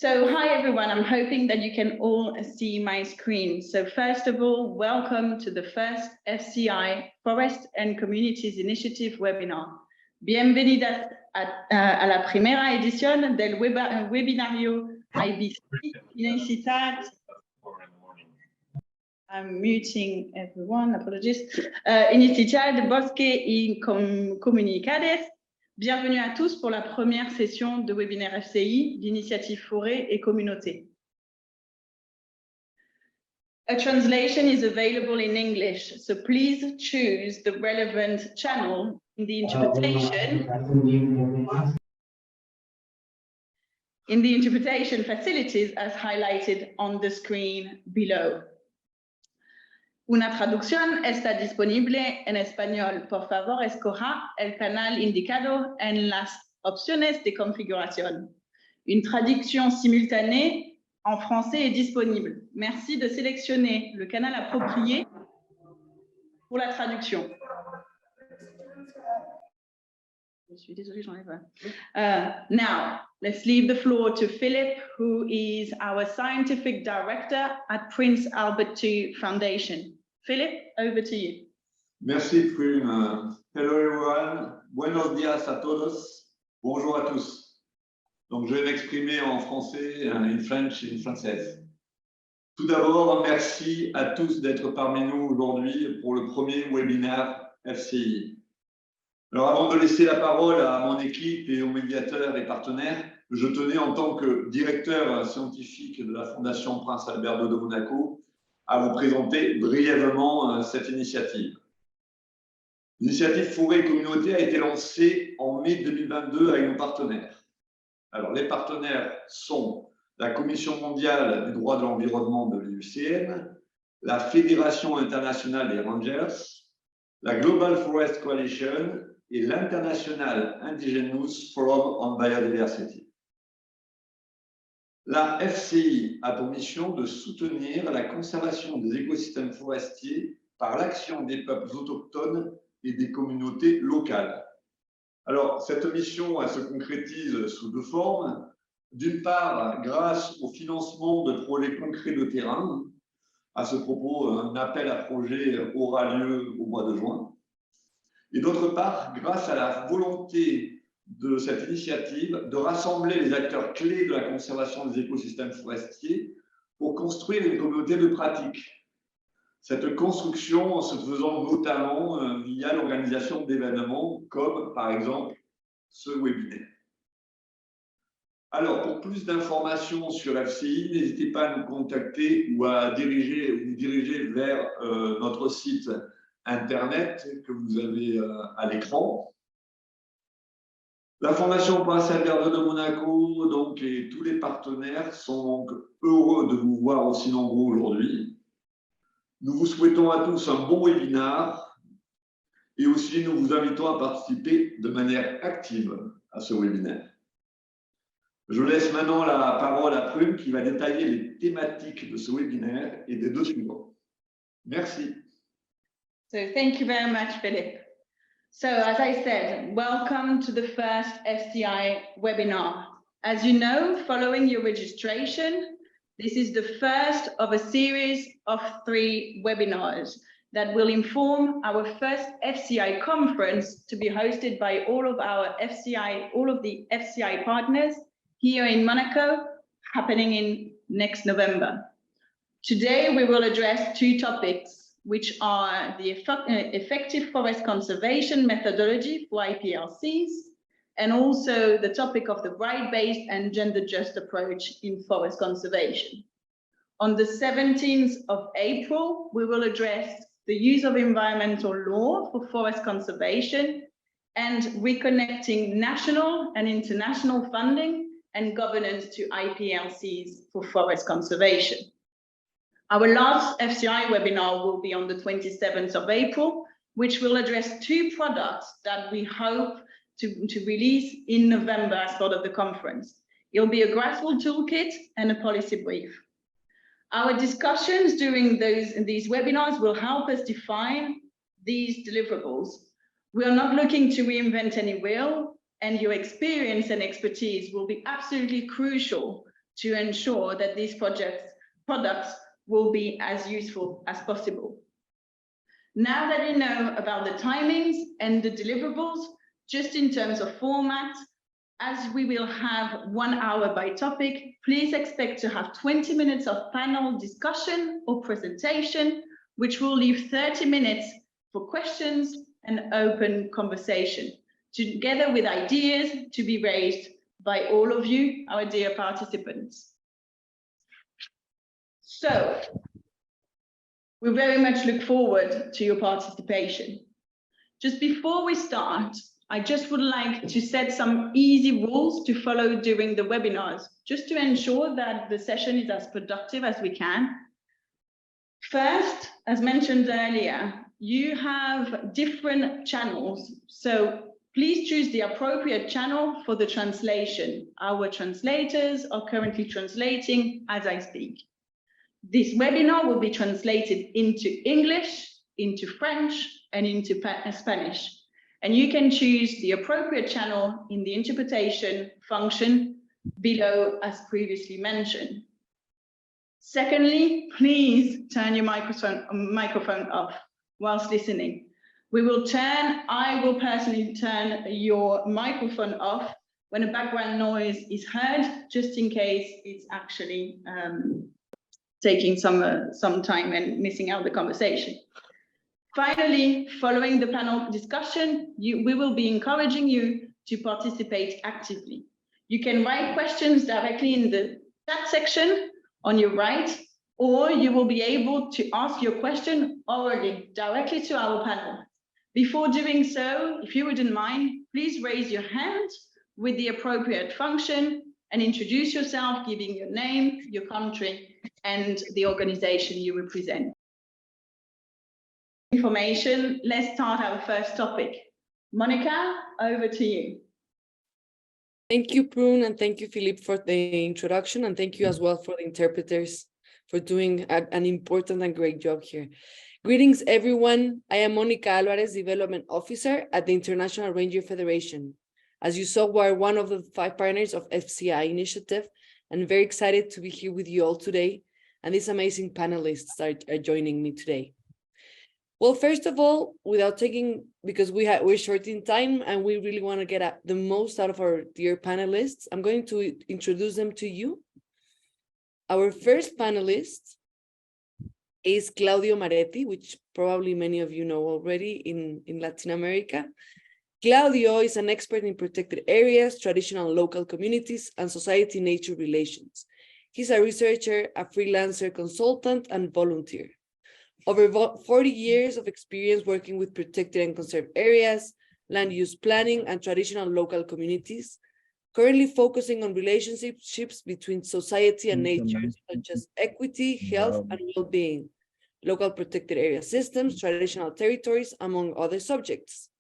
So hi everyone, I'm hoping that you can all see my screen. So first of all, welcome to the first FCI Forest and Communities Initiative webinar. Bienvenidas a la primera edición del webinario IBC Iniciative. I'm muting everyone, apologies. Iniciative de Bosque y Comunidades. Bienvenue à tous pour la première session de webinaire FCI d'initiative forêt et communauté. A translation is available in English, so please choose the relevant channel in the interpretation facilities as highlighted on the screen below. Una traducción está disponible en español. Por favor, escoja el canal indicado en las opciones de configuración. Une traduction simultanée en français est disponible. Merci de sélectionner le canal approprié pour la traduction. Je suis désolée, j'en ai pas. Now, let's leave the floor to Philip, who is our scientific director at Prince Albert II Foundation. Philip, over to you. Merci, Prune. Hello, everyone. Buenos días a todos. Bonjour à tous. Donc, je vais m'exprimer en français, in French, in française. Tout d'abord, merci à tous d'être parmi nous aujourd'hui pour le premier webinaire FCI. Alors, avant de laisser la parole à mon équipe et aux médiateurs et partenaires, je tenais en tant que directeur scientifique de la Fondation Prince Albert II de Monaco à vous présenter brièvement cette initiative. L'initiative Forêt et Communauté a été lancée en mai 2022 avec nos partenaires. Alors, les partenaires sont la Commission mondiale du droit de l'environnement de l'IUCN, la Fédération internationale des Rangers, la Global Forest Coalition et l'International Indigenous Forum on Biodiversity. La FCI a pour mission de soutenir la conservation des écosystèmes forestiers par l'action des peuples autochtones et des communautés locales. Alors, cette mission, elle se concrétise sous deux formes. D'une part, grâce au financement de projets concrets de terrain. À ce propos, un appel à projet aura lieu au mois de juin. Et d'autre part, grâce à la volonté de cette initiative de rassembler les acteurs clés de la conservation des écosystèmes forestiers pour construire une communauté de pratique. Cette construction se faisant notamment via l'organisation d'événements comme par exemple ce webinaire. Alors, pour plus d'informations sur FCI, n'hésitez pas à nous contacter ou à nous diriger vers notre site internet que vous avez à l'écran. La Fondation Prince Albert II de Monaco donc, et tous les partenaires sont donc heureux de vous voir aussi nombreux aujourd'hui. Nous vous souhaitons à tous un bon webinaire et aussi nous vous invitons à participer de manière active à ce webinaire. Je laisse maintenant la parole à Prune qui va détailler les thématiques de ce webinaire et des deux suivants. Merci. So thank you very much, Philip. So as I said, welcome to the first FCI webinar. As you know, following your registration, this is the first of a series of 3 webinars that will inform our first FCI conference to be hosted by all of the FCI partners here in Monaco, happening in next November. Today, we will address 2 topics, which are the effective forest conservation methodology for IPLCs, and also the topic of the right-based and gender-just approach in forest conservation. On the 17th of April, we will address the use of environmental law for forest conservation and reconnecting national and international funding and governance to IPLCs for forest conservation. Our last FCI webinar will be on the 27th of April, which will address 2 products that we hope to release in November as part of the conference. It'll be a grassroots toolkit and a policy brief. Our discussions during these webinars will help us define these deliverables. We are not looking to reinvent any wheel, and your experience and expertise will be absolutely crucial to ensure that these products will be as useful as possible. Now that you know about the timings and the deliverables, just in terms of format, as we will have 1 hour by topic, please expect to have 20 minutes of panel discussion or presentation, which will leave 30 minutes for questions and open conversation, together with ideas to be raised by all of you, our dear participants. So, we very much look forward to your participation. Just before we start, I just would like to set some easy rules to follow during the webinars, just to ensure that the session is as productive as we can. First, as mentioned earlier, you have different channels, so please choose the appropriate channel for the translation. Our translators are currently translating as I speak. This webinar will be translated into English, into French, and into Spanish. And you can choose the appropriate channel in the interpretation function below, as previously mentioned. Secondly, please turn your microphone off whilst listening. I will personally turn your microphone off when a background noise is heard, just in case it's actually taking some time and missing out the conversation. Finally, following the panel discussion, we will be encouraging you to participate actively. You can write questions directly in the chat section on your right, or you will be able to ask your question orally directly to our panel. Before doing so, if you wouldn't mind, please raise your hand with the appropriate function and introduce yourself, giving your name, your country, and the organization you represent. Information, let's start our first topic. Mónica, over to you. Thank you, Prune, and thank you, Philippe, for the introduction, and thank you as well for the interpreters for doing an important and great job here. Greetings, everyone. I am Mónica Álvarez, Development Officer at the International Ranger Federation. As you saw, we're one of the 5 partners of FCI initiative, and very excited to be here with you all today, and these amazing panelists are joining me today. Well, first of all, because we're short in time and we really want to get the most out of our dear panelists, I'm going to introduce them to you. Our first panelist is Cláudio Maretti, which probably many of you know already in Latin America. Cláudio is an expert in protected areas, traditional local communities, and society-nature relations. He's a researcher, a freelancer, consultant, and volunteer. Over 40 years of experience working with protected and conserved areas, land use planning, and traditional local communities, currently focusing on relationships between society and nature, such as equity, health, and well-being, local protected area systems, traditional territories, among other subjects.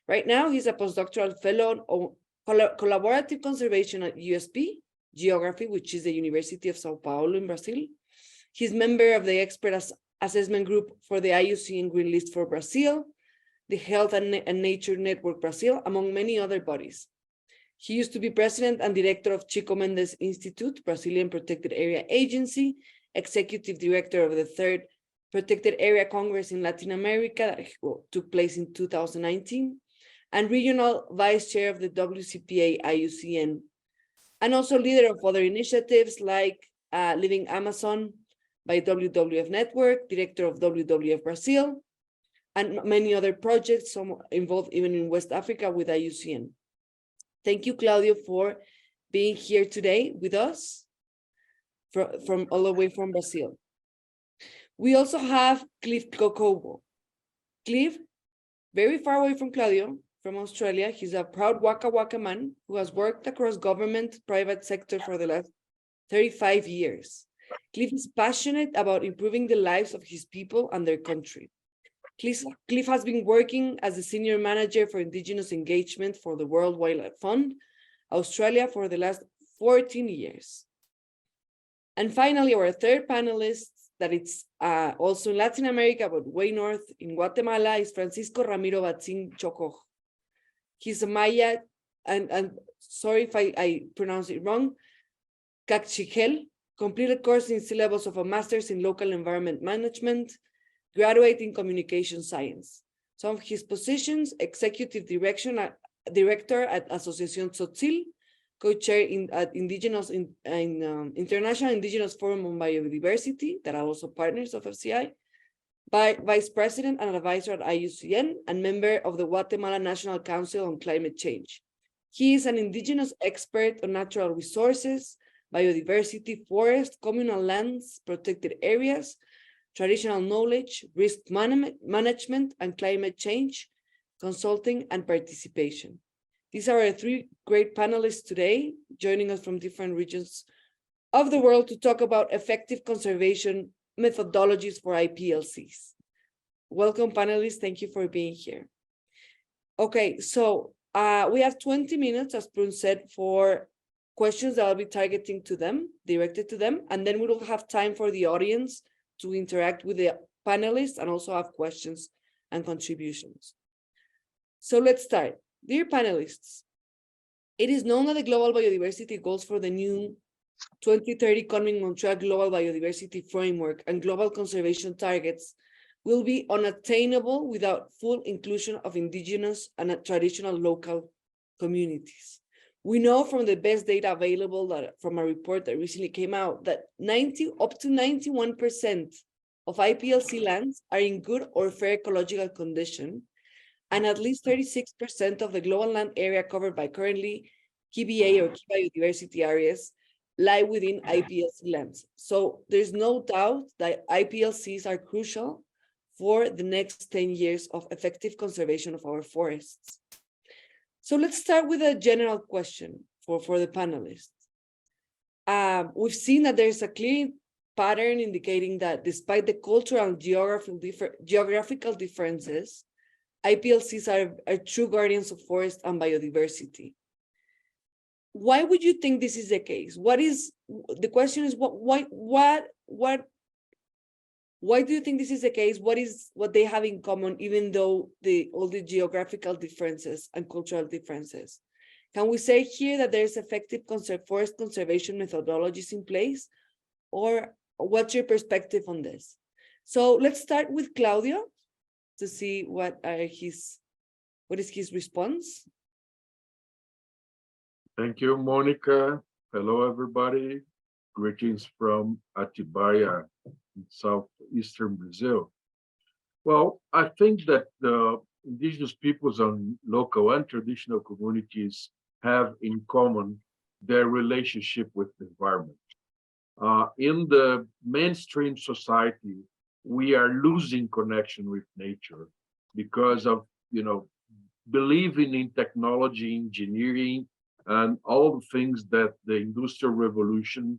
Right now, he's a postdoctoral fellow on collaborative conservation at USP, Geography, which is the University of Sao Paulo in Brazil. He's member of the expert assessment group for the IUCN Green List for Brazil, the Health and Nature Network Brazil, among many other bodies. He used to be president and director of Chico Mendes Institute, Brazilian Protected Area Agency, executive director of the 3rd Protected Area Congress in Latin America that took place in 2019, and regional vice chair of the WCPA IUCN, and also leader of other initiatives like Living Amazon by WWF Network, director of WWF Brazil, and many other projects, some involved even in West Africa with IUCN. Thank you, Cláudio, for being here today with us from all the way from Brazil. We also have Cliff Cobbo. Cliff, very far away from Cláudio, from Australia. He's a proud Waka Waka man who has worked across government, private sector for the last 35 years. Cliff is passionate about improving the lives of his people and their country. Cliff has been working as the senior manager for Indigenous engagement for the World Wildlife Fund, Australia, for the last 14 years. And finally, our third panelist, that it's also in Latin America, but way north in Guatemala, is Francisco Ramiro Batzin Choco. He's a Maya, and sorry if I pronounce it wrong, Kakchigel, completed course in syllabus of a master's in local environment management, graduate in communication science. Some of his positions: executive director at Asociación Sotz'il, co-chair at International Indigenous Forum on Biodiversity, that are also partners of FCI, vice president and advisor at IUCN, and member of the Guatemala National Council on Climate Change. He is an indigenous expert on natural resources, biodiversity, forest, communal lands, protected areas, traditional knowledge, risk management, and climate change, consulting, and participation. These are our three great panelists today, joining us from different regions of the world to talk about effective conservation methodologies for IPLCs. Welcome, panelists. Thank you for being here. Okay, so we have 20 minutes, as Prun said, for questions that I'll be targeting to them, directed to them, and then we will have time for the audience to interact with the panelists and also have questions and contributions. So let's start. Dear panelists, it is known that the global biodiversity goals for the new 2030 Kunming-Montreal Global Biodiversity Framework and global conservation targets will be unattainable without full inclusion of indigenous and traditional local communities. We know from the best data available from a report that recently came out that up to 91% of IPLC lands are in good or fair ecological condition, and at least 36% of the global land area covered by currently KBA or key biodiversity areas lie within IPLC lands. So there's no doubt that IPLCs are crucial for the next 10 years of effective conservation of our forests. So let's start with a general question for the panelists. We've seen that there's a clear pattern indicating that despite the cultural and geographical differences, IPLCs are true guardians of forest and biodiversity. Why would you think this is the case? The question is, why do you think this is the case? What they have in common, even though all the geographical differences and cultural differences? Can we say here that there's effective forest conservation methodologies in place? Or what's your perspective on this? So let's start with Cláudio to see what is his response. Thank you, Mónica. Hello, everybody. Greetings from Atibaia, in southeastern Brazil. Well, I think that the indigenous peoples and local and traditional communities have in common their relationship with the environment. In the mainstream society, we are losing connection with nature because of, believing in technology, engineering, and all the things that the Industrial Revolution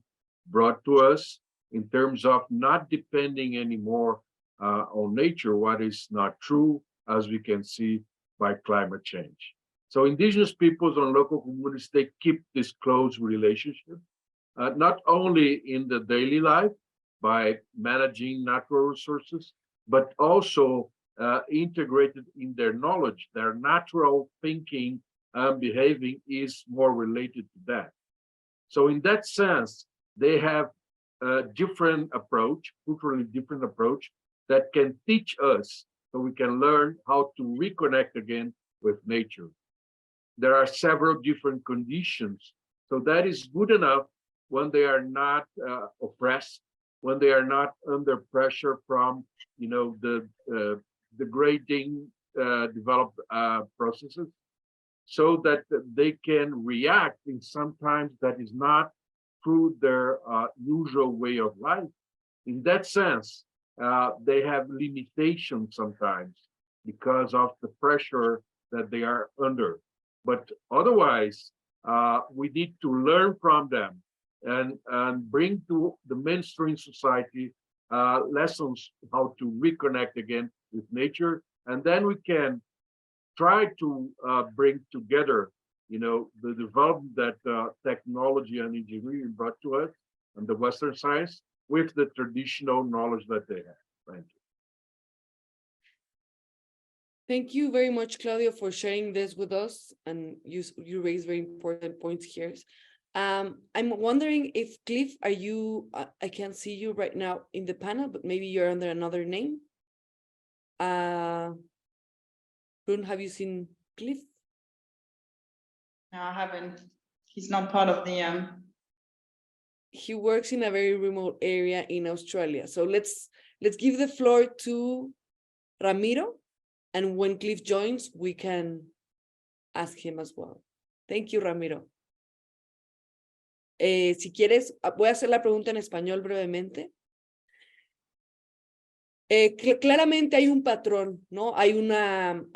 brought to us in terms of not depending anymore on nature, what is not true, as we can see by climate change. So indigenous peoples and local communities, they keep this close relationship, not only in the daily life by managing natural resources, but also integrated in their knowledge. Their natural thinking and behaving is more related to that. So in that sense, they have a different approach, culturally different approach, that can teach us so we can learn how to reconnect again with nature. There are several different conditions. So that is good enough when they are not oppressed, when they are not under pressure from, the degrading developed processes, so that they can react in sometimes that is not through their usual way of life. In that sense, they have limitations sometimes because of the pressure that they are under. But otherwise, we need to learn from them and bring to the mainstream society lessons how to reconnect again with nature. And then we can try to bring together, the development that technology and engineering brought to us and the Western science with the traditional knowledge that they have. Thank you. Thank you very much, Cláudio, for sharing this with us. And you raised very important points here. I'm wondering if Cliff, are you, I can't see you right now in the panel, but maybe you're under another name. Brun, have you seen Cliff? No, I haven't. He's not part of the He works in a very remote area in Australia. So let's give the floor to Ramiro, and when Cliff joins, we can ask him as well. Thank you, Ramiro. Si quieres, voy a hacer la pregunta en español brevemente. Claramente hay un patrón, ¿no? Que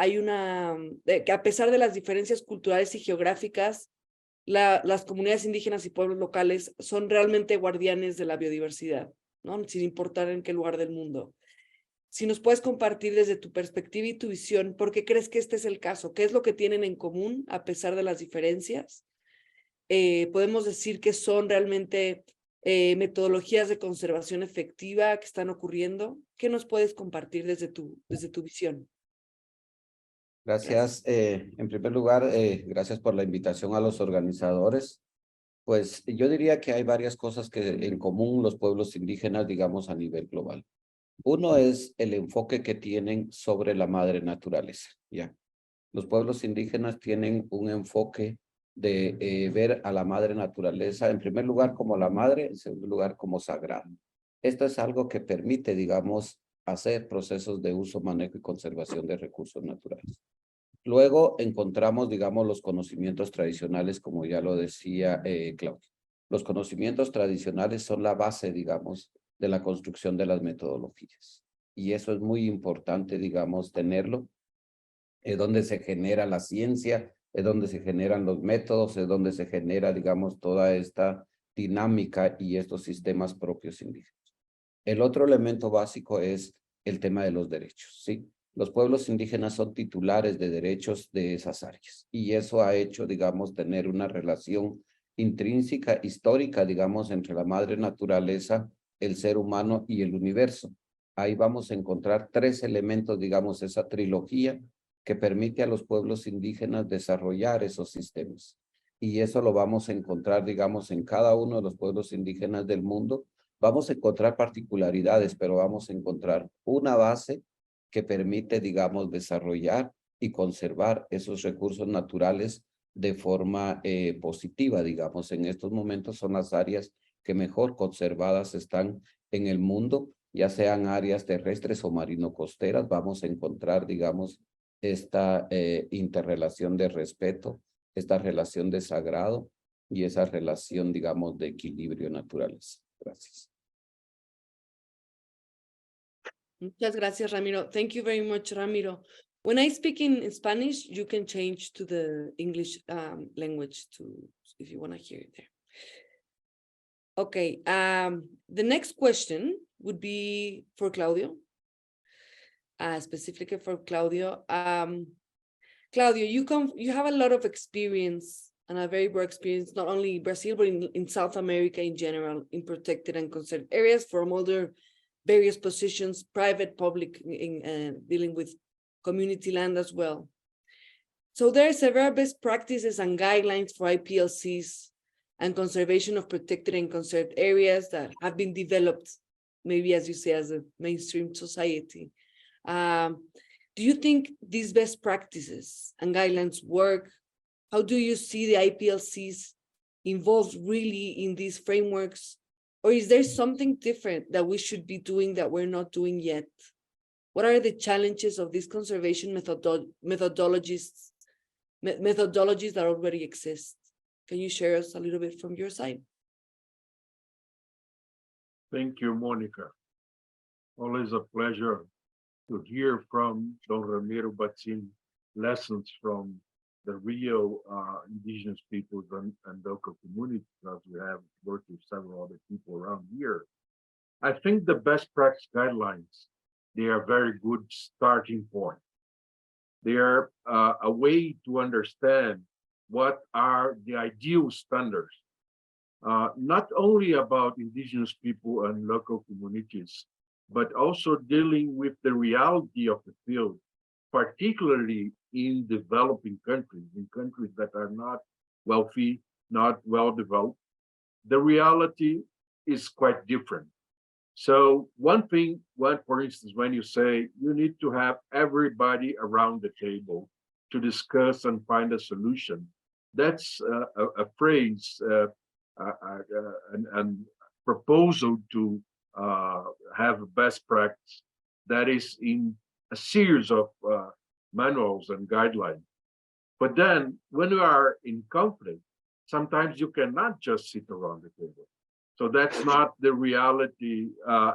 a pesar de las diferencias culturales y geográficas, las comunidades indígenas y pueblos locales son realmente guardianes de la biodiversidad, ¿no? Sin importar en qué lugar del mundo. Si nos puedes compartir desde tu perspectiva y tu visión, ¿por qué crees que este es el caso? ¿Qué es lo que tienen en común a pesar de las diferencias? Podemos decir que son realmente metodologías de conservación efectiva que están ocurriendo. ¿Qué nos puedes compartir desde tu visión? Gracias. En primer lugar, gracias por la invitación a los organizadores. Pues yo diría que hay varias cosas que en común los pueblos indígenas, digamos, a nivel global. Uno es el enfoque que tienen sobre la madre naturaleza, ¿ya? Los pueblos indígenas tienen un enfoque de ver a la madre naturaleza, en primer lugar como la madre, en segundo lugar como sagrada. Esto es algo que permite, digamos, hacer procesos de uso, manejo y conservación de recursos naturales. Luego encontramos, digamos, los conocimientos tradicionales, como ya lo decía Cláudio. Los conocimientos tradicionales son la base, digamos, de la construcción de las metodologías. Y eso es muy importante, digamos, tenerlo. Es donde se genera la ciencia, es donde se generan los métodos, es donde se genera, digamos, toda esta dinámica y estos sistemas propios indígenas. El otro elemento básico es el tema de los derechos, ¿sí? Los pueblos indígenas son titulares de derechos de esas áreas y eso ha hecho, digamos, tener una relación intrínseca, histórica, digamos, entre la madre naturaleza, el ser humano y el universo. Ahí vamos a encontrar tres elementos, digamos, esa trilogía que permite a los pueblos indígenas desarrollar esos sistemas. Y eso lo vamos a encontrar, digamos, en cada uno de los pueblos indígenas del mundo. Vamos a encontrar particularidades, pero vamos a encontrar una base que permite, digamos, desarrollar y conservar esos recursos naturales de forma positiva, digamos. En estos momentos son las áreas que mejor conservadas están en el mundo, ya sean áreas terrestres o marino-costeras. Vamos a encontrar, digamos, esta interrelación de respeto, esta relación de sagrado y esa relación, digamos, de equilibrio naturales. Gracias. Muchas gracias, Ramiro. Thank you very much, Ramiro. When I speak in Spanish, you can change to the English language if you want to hear it there. Okay, the next question would be for Cláudio. Specifically for Cláudio. Cláudio, you have a lot of experience and a very broad experience, not only in Brazil, but in South America in general, in protected and conserved areas from other various positions, private, public, in dealing with community land as well. So there are several best practices and guidelines for IPLCs and conservation of protected and conserved areas that have been developed, maybe as you say, as a mainstream society. Do you think these best practices and guidelines work? How do you see the IPLCs involved really in these frameworks? Or is there something different that we should be doing that we're not doing yet? What are the challenges of these conservation methodologies that already exist? Can you share us a little bit from your side? Thank you, Mónica. Always a pleasure to hear from Don Ramiro Batzin lessons from the real indigenous peoples and local communities, as we have worked with several other people around here. I think the best practice guidelines, they are very good starting point. They are a way to understand what are the ideal standards, not only about indigenous people and local communities, but also dealing with the reality of the field, particularly in developing countries, in countries that are not wealthy, not well developed, the reality is quite different. So one thing, for instance, when you say you need to have everybody around the table to discuss and find a solution, that's a phrase and proposal to have a best practice that is in a series of manuals and guidelines. But then when you are in conflict, sometimes you cannot just sit around the table. So that's not the reality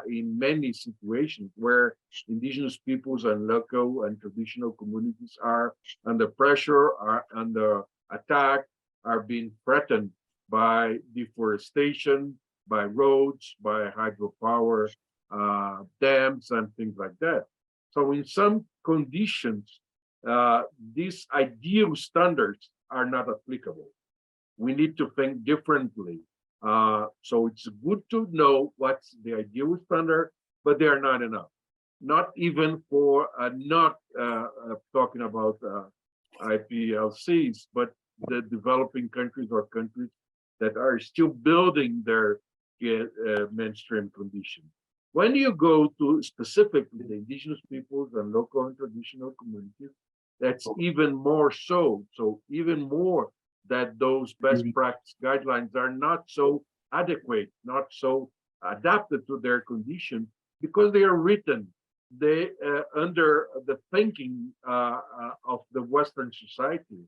in many situations where indigenous peoples and local and traditional communities are under pressure, are under attack, are being threatened by deforestation, by roads, by hydropower dams and things like that. So in some conditions, these ideal standards are not applicable. We need to think differently. So it's good to know what's the ideal standard, but they are not enough. Not even for not talking about IPLCs, but the developing countries or countries that are still building their mainstream conditions. When you go to specifically the indigenous peoples and local and traditional communities, that's even more so. So even more that those best practice guidelines are not so adequate, not so adapted to their condition, because they are written under the thinking of the Western society.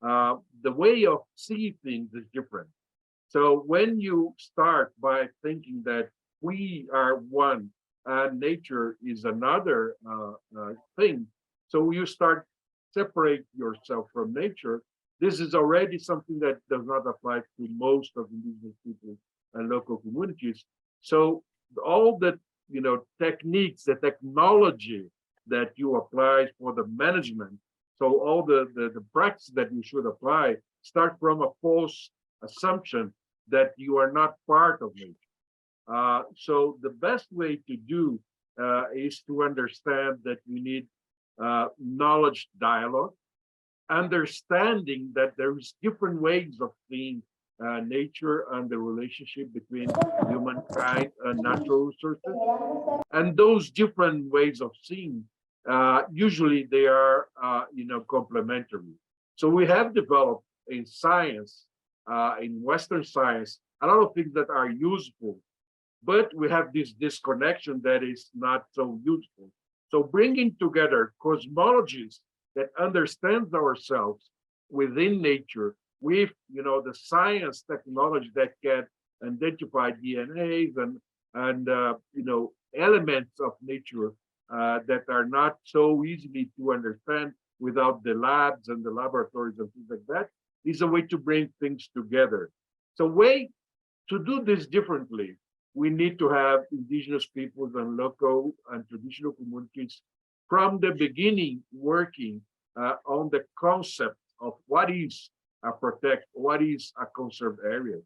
The way of seeing things is different. So when you start by thinking that we are one and nature is another thing, so you start separate yourself from nature. This is already something that does not apply to most of indigenous people and local communities. So all the techniques, the technology that you apply for the management, so all the practice that you should apply start from a false assumption that you are not part of nature. So the best way to do is to understand that we need knowledge dialogue, understanding that there is different ways of seeing nature and the relationship between humankind and natural resources. And those different ways of seeing, usually they are, complementary. So we have developed in science, in Western science, a lot of things that are useful, but we have this disconnection that is not so useful. So bringing together cosmologies that understands ourselves within nature with the science technology that can identify DNAs and elements of nature that are not so easily to understand without the labs and the laboratories and things like that is a way to bring things together. So way to do this differently, we need to have indigenous peoples and local and traditional communities from the beginning working on the concept of what is a protect, what is a conserved area,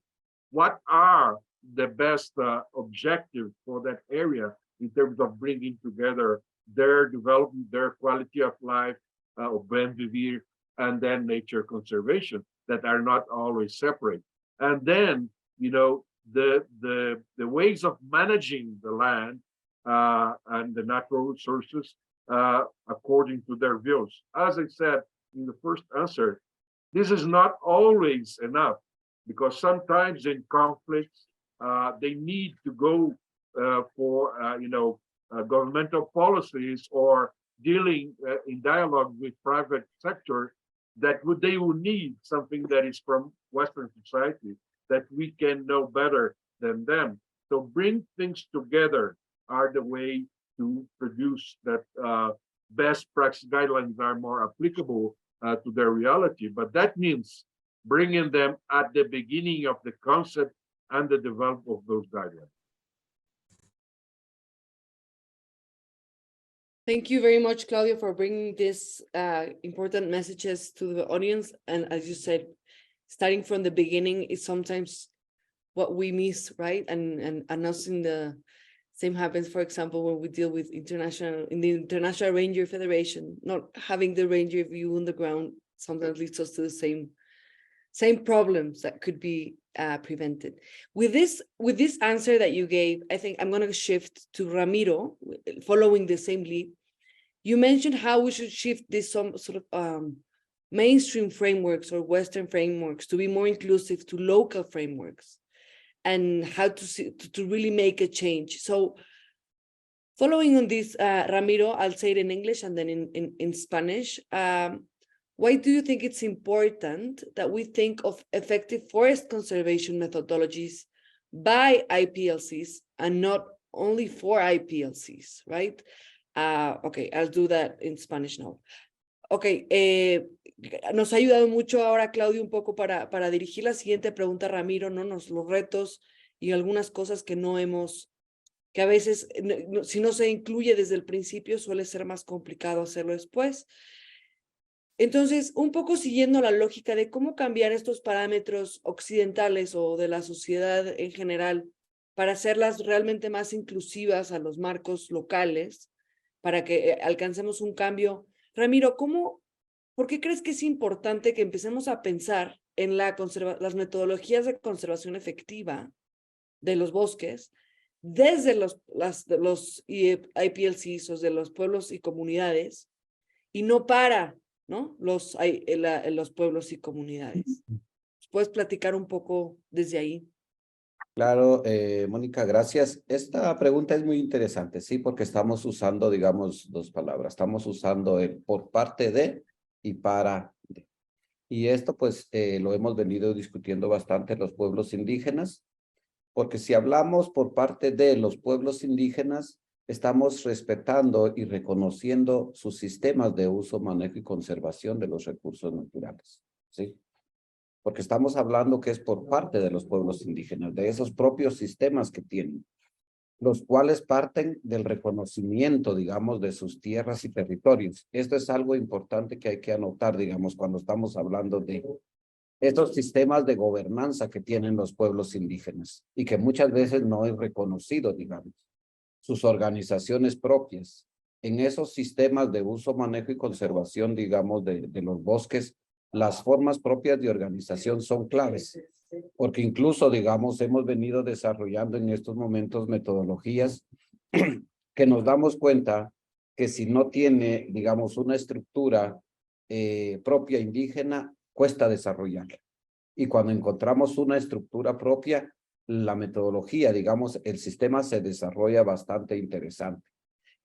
what are the best objectives for that area in terms of bringing together their development, their quality of life, of buen vivir, and then nature conservation that are not always separate. And then, the ways of managing the land and the natural resources according to their views. As I said in the first answer, this is not always enough, because sometimes in conflicts, they need to go for, governmental policies or dealing in dialogue with private sector that they will need something that is from Western society that we can know better than them. So bring things together are the way to produce that best practice guidelines are more applicable to their reality. But that means bringing them at the beginning of the concept and the development of those guidelines. Thank you very much, Cláudio, for bringing these important messages to the audience. And as you said, starting from the beginning is sometimes what we miss, right? And announcing the same happens, for example, when we deal with in the International Ranger Federation, not having the ranger view on the ground sometimes leads us to the same same problems that could be prevented. With this answer that you gave, I think I'm going to shift to Ramiro, following the same lead. You mentioned how we should shift this some sort of mainstream frameworks or Western frameworks to be more inclusive to local frameworks, and how to really make a change. So following on this, Ramiro, I'll say it in English and then in Spanish. Why do you think it's important that we think of effective forest conservation methodologies by IPLCs and not only for IPLCs, right? Okay, I'll do that in Spanish now. Okay, nos ha ayudado mucho ahora Cláudio un poco para dirigir la siguiente pregunta, Ramiro, ¿no? Los retos y algunas cosas que no hemos, que a veces, si no se incluye desde el principio, suele ser más complicado hacerlo después. Entonces, un poco siguiendo la lógica de cómo cambiar estos parámetros occidentales o de la sociedad en general para hacerlas realmente más inclusivas a los marcos locales, para que alcancemos un cambio. Ramiro, ¿por qué crees que es importante que empecemos a pensar en las metodologías de conservación efectiva de los bosques desde los IPLCs o de los pueblos y comunidades y no para, ¿no? los pueblos y comunidades? ¿Puedes platicar un poco desde ahí? Claro, Mónica, gracias. Esta pregunta es muy interesante, sí, porque estamos usando, digamos, dos palabras. Estamos usando el por parte de y para de. Y esto, pues, lo hemos venido discutiendo bastante los pueblos indígenas, porque si hablamos por parte de los pueblos indígenas, estamos respetando y reconociendo sus sistemas de uso, manejo y conservación de los recursos naturales, ¿sí? Porque estamos hablando que es por parte de los pueblos indígenas, de esos propios sistemas que tienen, los cuales parten del reconocimiento, digamos, de sus tierras y territorios. Esto es algo importante que hay que anotar, digamos, cuando estamos hablando de estos sistemas de gobernanza que tienen los pueblos indígenas y que muchas veces no es reconocido, digamos, sus organizaciones propias. En esos sistemas de uso, manejo y conservación, digamos, de los bosques, las formas propias de organización son claves, porque incluso, digamos, hemos venido desarrollando en estos momentos metodologías que nos damos cuenta que si no tiene, digamos, una estructura propia indígena, cuesta desarrollarla. Y cuando encontramos una estructura propia, la metodología, digamos, el sistema se desarrolla bastante interesante.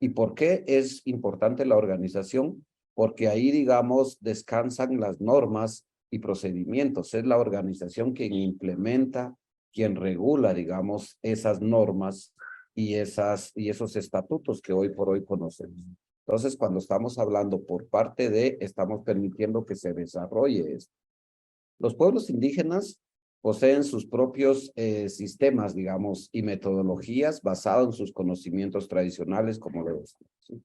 ¿Y por qué es importante la organización? Porque ahí, digamos, descansan las normas y procedimientos. Es la organización quien implementa, quien regula, digamos, esas normas y esos estatutos que hoy por hoy conocemos. Entonces, cuando estamos hablando por parte de, estamos permitiendo que se desarrolle esto. Los pueblos indígenas poseen sus propios sistemas, digamos, y metodologías basados en sus conocimientos tradicionales, como lo es, ¿sí?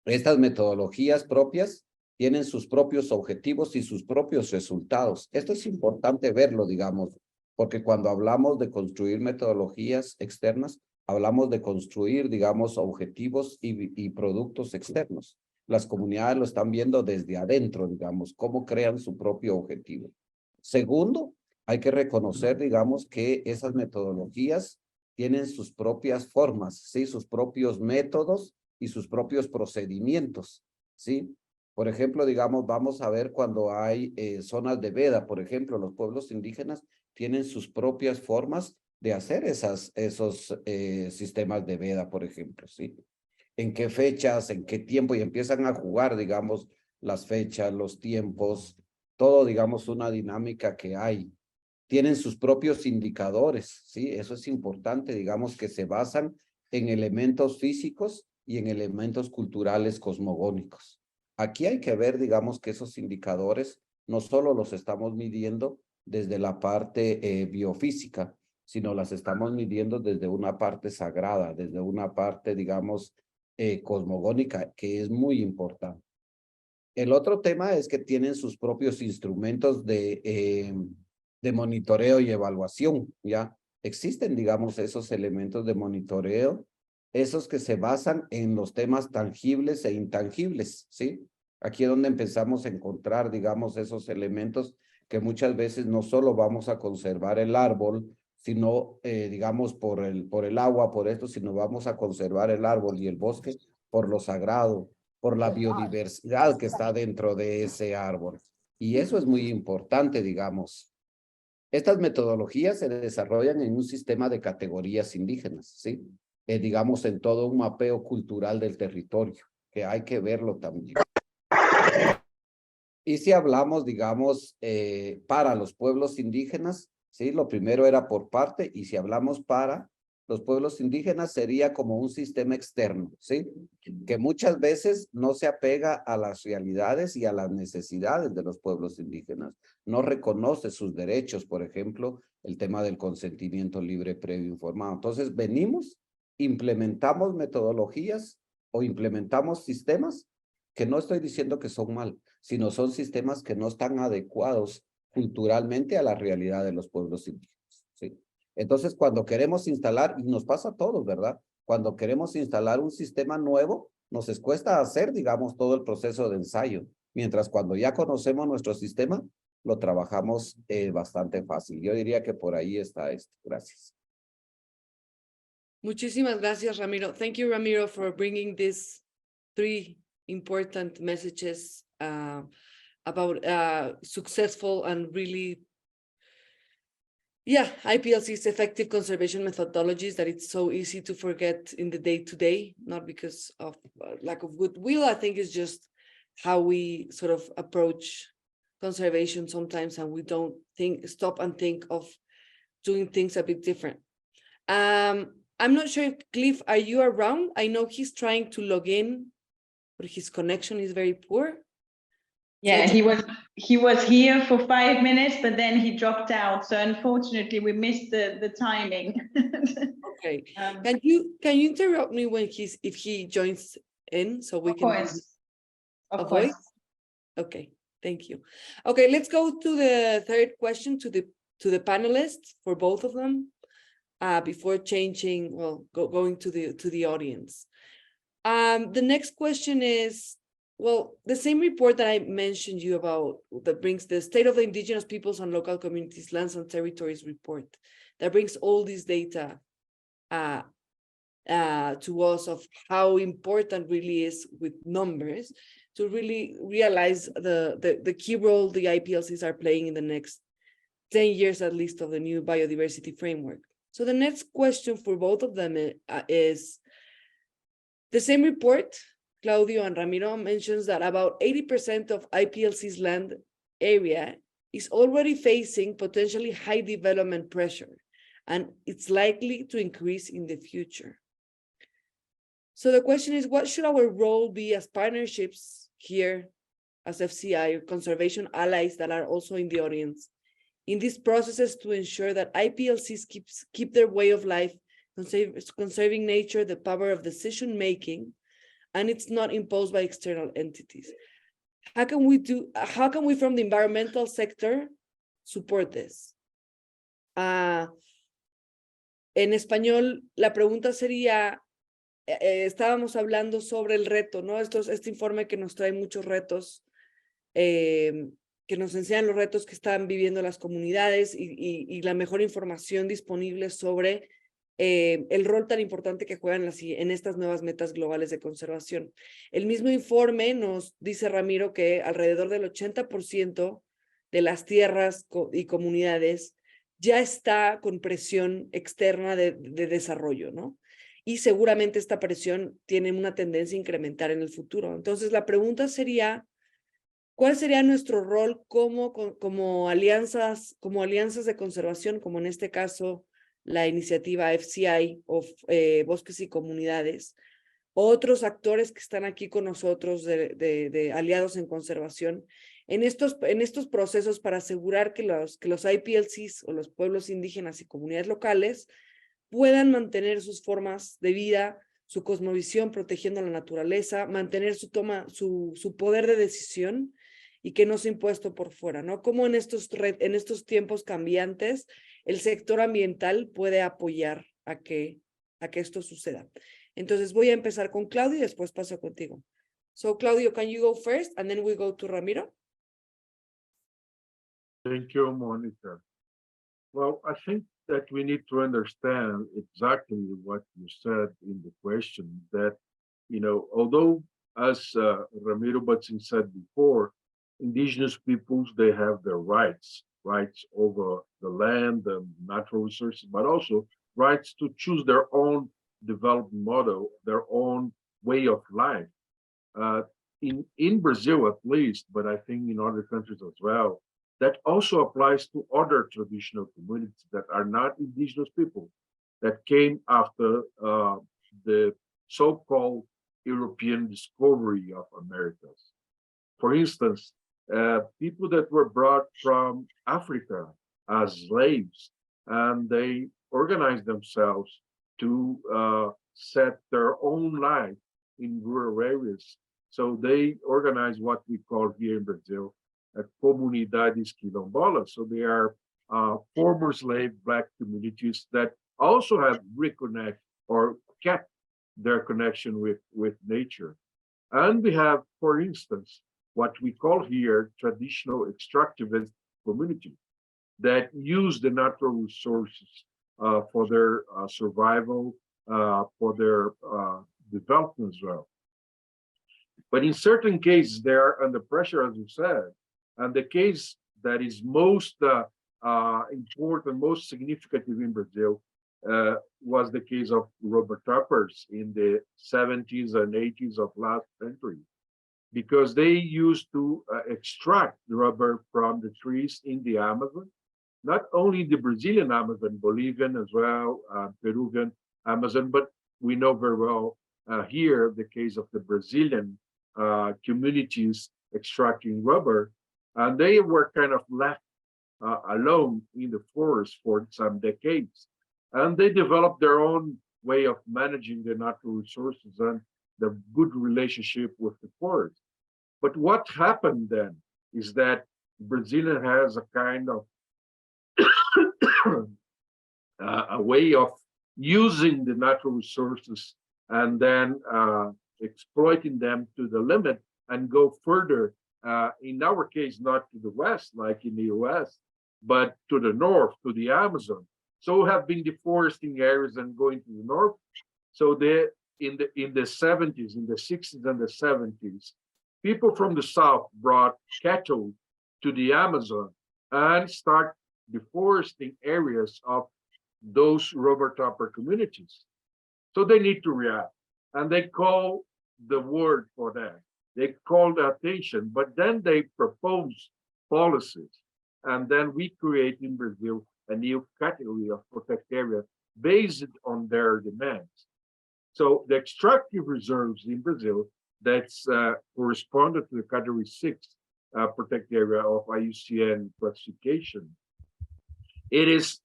Estas metodologías propias tienen sus propios objetivos y sus propios resultados. Esto es importante verlo, digamos, porque cuando hablamos de construir metodologías externas, hablamos de construir, digamos, objetivos y productos externos. Las comunidades lo están viendo desde adentro, digamos, cómo crean su propio objetivo. Segundo, hay que reconocer, digamos, que esas metodologías tienen sus propias formas, ¿sí? Sus propios métodos y sus propios procedimientos, ¿sí? Por ejemplo, digamos, vamos a ver cuando hay zonas de veda, por ejemplo, los pueblos indígenas tienen sus propias formas de hacer esos sistemas de veda, por ejemplo, ¿sí? En qué fechas, en qué tiempo, y empiezan a jugar, digamos, las fechas, los tiempos, todo, digamos, una dinámica que hay. Tienen sus propios indicadores, ¿sí? Eso es importante, digamos, que se basan en elementos físicos y en elementos culturales cosmogónicos. Aquí hay que ver, digamos, que esos indicadores no solo los estamos midiendo desde la parte biofísica, sino las estamos midiendo desde una parte sagrada, desde una parte, digamos, cosmogónica, que es muy importante. El otro tema es que tienen sus propios instrumentos de monitoreo y evaluación, ¿ya? Existen, digamos, esos elementos de monitoreo, esos que se basan en los temas tangibles e intangibles, ¿sí? Aquí es donde empezamos a encontrar, digamos, esos elementos que muchas veces no solo vamos a conservar el árbol, sino, digamos, por el agua, por esto, sino vamos a conservar el árbol y el bosque por lo sagrado, por la biodiversidad que está dentro de ese árbol. Y eso es muy importante, digamos. Estas metodologías se desarrollan en un sistema de categorías indígenas, ¿sí? Digamos, en todo un mapeo cultural del territorio, que hay que verlo también. Y si hablamos, digamos, para los pueblos indígenas, ¿sí? Lo primero era por parte, y si hablamos para los pueblos indígenas sería como un sistema externo, ¿sí? Que muchas veces no se apega a las realidades y a las necesidades de los pueblos indígenas. No reconoce sus derechos, por ejemplo, el tema del consentimiento libre, previo, informado. Entonces, venimos, implementamos metodologías o implementamos sistemas que no estoy diciendo que son mal, sino son sistemas que no están adecuados culturalmente a la realidad de los pueblos indígenas, ¿sí? Entonces, cuando queremos instalar, y nos pasa a todos, ¿verdad? Cuando queremos instalar un sistema nuevo, nos cuesta hacer, digamos, todo el proceso de ensayo, mientras cuando ya conocemos nuestro sistema, lo trabajamos bastante fácil. Yo diría que por ahí está esto. Gracias. Muchísimas gracias, Ramiro. Thank you, Ramiro, for bringing these 3 important messages about successful and really, IPLCs, effective conservation methodologies that it's so easy to forget in the day-to-day, not because of lack of goodwill. I think it's just how we sort of approach conservation sometimes, and we don't stop and think of doing things a bit different. I'm not sure if Cliff, are you around? I know he's trying to log in, but his connection is very poor. Yeah, he was here for 5 minutes, but then he dropped out. So unfortunately, we missed the timing. Okay. Can you interrupt me when if he joins in so we can Of course. Okay, thank you. Okay, let's go to the third question to the panelists for both of them before changing, going to the audience. The next question is, the same report that I mentioned you about that brings the State of the Indigenous Peoples and Local Communities, Lands and Territories report that brings all this data to us of how important really is with numbers to really realize the key role the IPLCs are playing in the next 10 years at least of the new biodiversity framework. So the next question for both of them is the same report. Cláudio and Ramiro mentions that about 80% of IPLC's land area is already facing potentially high development pressure, and it's likely to increase in the future. So the question is, what should our role be as partnerships here, as FCI, or conservation allies that are also in the audience, in these processes to ensure that IPLCs keep their way of life, conserving nature, the power of decision-making, and it's not imposed by external entities? How can we from the environmental sector support this? En español, la pregunta sería, estábamos hablando sobre el reto, ¿no? Este informe que nos trae muchos retos, que nos enseñan los retos que están viviendo las comunidades y la mejor información disponible sobre el rol tan importante que juegan en estas nuevas metas globales de conservación. El mismo informe nos dice, Ramiro, que alrededor del 80% de las tierras y comunidades ya está con presión externa de desarrollo, ¿no? Y seguramente esta presión tiene una tendencia a incrementar en el futuro. Entonces, la pregunta sería, ¿cuál sería nuestro rol como alianzas de conservación, como en este caso la iniciativa FCI o Bosques y Comunidades, otros actores que están aquí con nosotros de aliados en conservación, en estos procesos para asegurar que los IPLCs o los pueblos indígenas y comunidades locales puedan mantener sus formas de vida, su cosmovisión, protegiendo la naturaleza, mantener su poder de decisión y que no sea impuesto por fuera, ¿no? Cómo en estos tiempos cambiantes el sector ambiental puede apoyar a que esto suceda. Entonces voy a empezar con Cláudio y después paso contigo. So Cláudio, can you go first and then we go to Ramiro? Thank you, Monica. Well, I think that we need to understand exactly what you said in the question, that, although as Ramiro Batzin said before, indigenous peoples, they have their rights over the land and natural resources, but also rights to choose their own development model, their own way of life. In Brazil, at least, but I think in other countries as well, that also applies to other traditional communities that are not indigenous people that came after the so-called European discovery of Americas. For instance, people that were brought from Africa as slaves, and they organized themselves to set their own life in rural areas. So they organized what we call here in Brazil comunidades quilombolas. So they are former slave Black communities that also have reconnect or kept their connection with nature. And we have, for instance, what we call here traditional extractivist community that use the natural resources for their survival, for their development as well. But in certain cases, they are under pressure, as you said. And the case that is most important, most significant in Brazil was the case of rubber tappers in the 70s and 80s of last century, because they used to extract rubber from the trees in the Amazon, not only the Brazilian Amazon, Bolivian as well, Peruvian Amazon, but we know very well here the case of the Brazilian communities extracting rubber, and they were kind of left alone in the forest for some decades. And they developed their own way of managing the natural resources and the good relationship with the forest. But what happened then is that Brazil has a kind of a way of using the natural resources and then exploiting them to the limit and go further. In our case, not to the west, like in the US, but to the north, to the Amazon. So have been deforesting areas and going to the north. So they, in the 70s, in the 60s and the 70s, people from the south brought cattle to the Amazon and start deforesting areas of those rubber tapper communities. So they need to react, and they call the word for that. They called attention, but then they propose policies. And then we create in Brazil a new category of protect area based on their demands. So the extractive reserves in Brazil that's corresponded to the category 6 protect area of IUCN classification, it is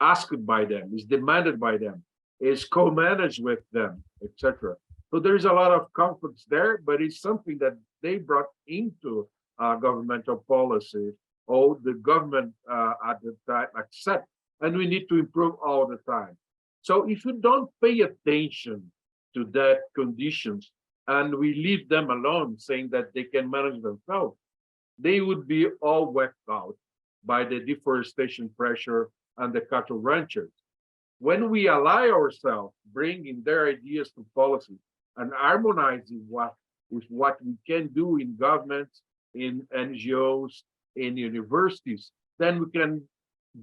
asked by them, is demanded by them, is co-managed with them, etc. So there's a lot of conflicts there, but it's something that they brought into governmental policy, or the government at the time accept, and we need to improve all the time. So if you don't pay attention to that conditions and we leave them alone saying that they can manage themselves, they would be all wiped out by the deforestation pressure and the cattle ranchers. When we ally ourselves, bringing their ideas to policy and harmonizing with what we can do in governments, in NGOs, in universities, then we can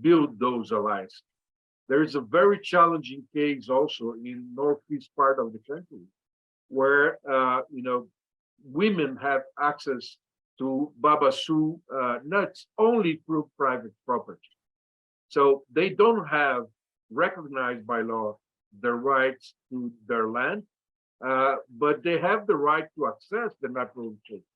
build those alliances. There is a very challenging case also in northeast part of the country, where women have access to babaçu nuts only through private property. So they don't have recognized by law their rights to their land, but they have the right to access the natural resources.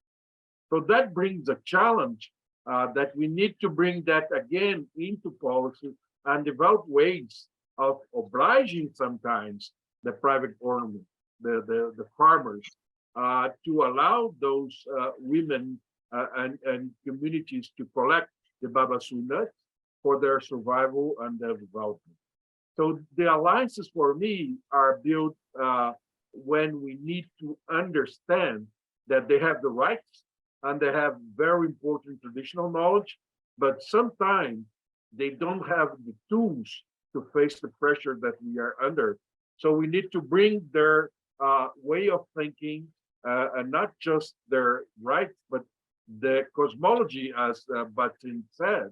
So that brings a challenge that we need to bring that again into policy and develop ways of obliging sometimes the private owner, the farmers, to allow those women and communities to collect the babaçu nuts for their survival and their development. So the alliances for me are built when we need to understand that they have the rights and they have very important traditional knowledge, but sometimes they don't have the tools to face the pressure that we are under. So we need to bring their way of thinking, and not just their rights, but the cosmology, as Batzin said,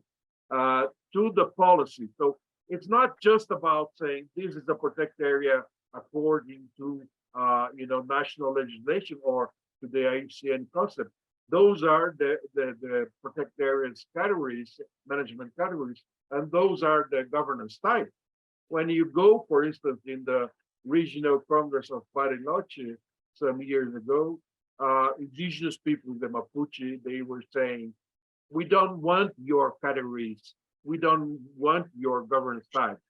to the policy. So it's not just about saying this is a protected area according to national legislation or to the IUCN concept. Those are the protected areas categories, management categories, and those are the governance type. When you go, for instance, in the Regional Congress of Bariloche some years ago, indigenous people, the Mapuche, they were saying, we don't want your categories. We don't want your governance type.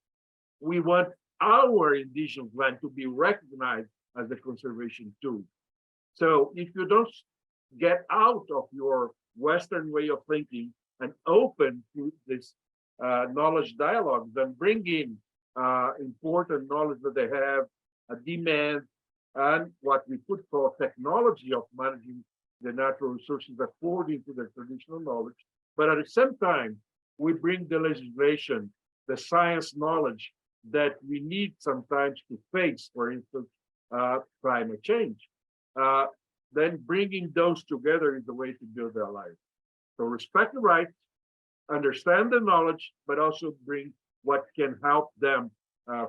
We want our indigenous land to be recognized as a conservation tool. So if you don't get out of your Western way of thinking and open to this knowledge dialogue, then bring in important knowledge that they have, a demand, and what we could call technology of managing the natural resources according to their traditional knowledge. But at the same time, we bring the legislation, the science knowledge that we need sometimes to face, for instance, climate change. Then bringing those together is the way to build their life. So respect the rights, understand the knowledge, but also bring what can help them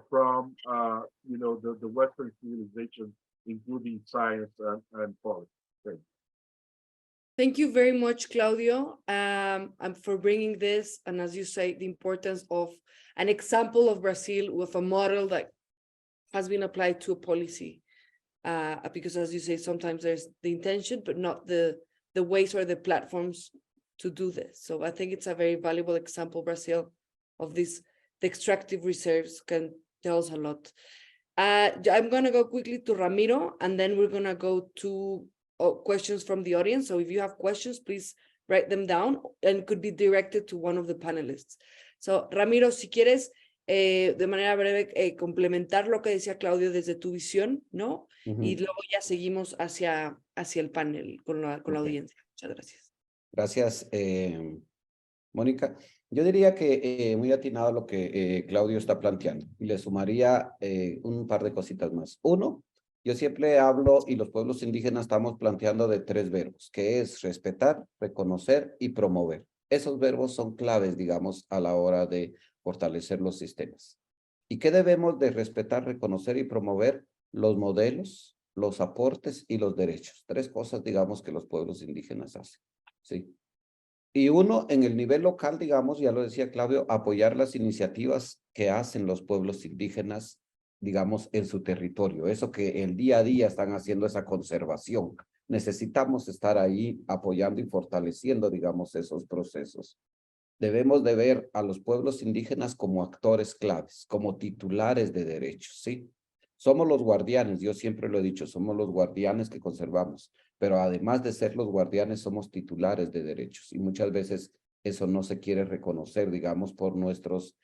from the Western civilization, including science and policy. Thank you very much, Cláudio, and for bringing this, and as you say, the importance of an example of Brazil with a model that has been applied to a policy. Because as you say, sometimes there's the intention, but not the ways or the platforms to do this. So I think it's a very valuable example, Brazil, of this. The extractive reserves can tell us a lot. I'm going to go quickly to Ramiro, and then we're going to go to questions from the audience. So if you have questions, please write them down, and could be directed to one of the panelists. So Ramiro, si quieres, de manera breve, complementar lo que decía Cláudio desde tu visión, ¿no? Y luego ya seguimos hacia el panel con la audiencia. Muchas gracias. Gracias, Mónica. Yo diría que muy atinado lo que Cláudio está planteando. Y le sumaría un par de cositas más. Uno, yo siempre hablo y los pueblos indígenas estamos planteando de 3 verbos, que es respetar, reconocer y promover. Esos verbos son claves, digamos, a la hora de fortalecer los sistemas. ¿Y qué debemos de respetar, reconocer y promover? Los modelos, los aportes y los derechos. 3 cosas, digamos, que los pueblos indígenas hacen. ¿Sí? Y uno, en el nivel local, digamos, ya lo decía Cláudio, apoyar las iniciativas que hacen los pueblos indígenas, digamos, en su territorio. Eso que el día a día están haciendo, esa conservación. Necesitamos estar ahí apoyando y fortaleciendo, digamos, esos procesos. Debemos de ver a los pueblos indígenas como actores claves, como titulares de derechos, ¿sí? Somos los guardianes, yo siempre lo he dicho, somos los guardianes que conservamos, pero además de ser los guardianes, somos titulares de derechos, y muchas veces eso no se quiere reconocer, digamos, por nuestros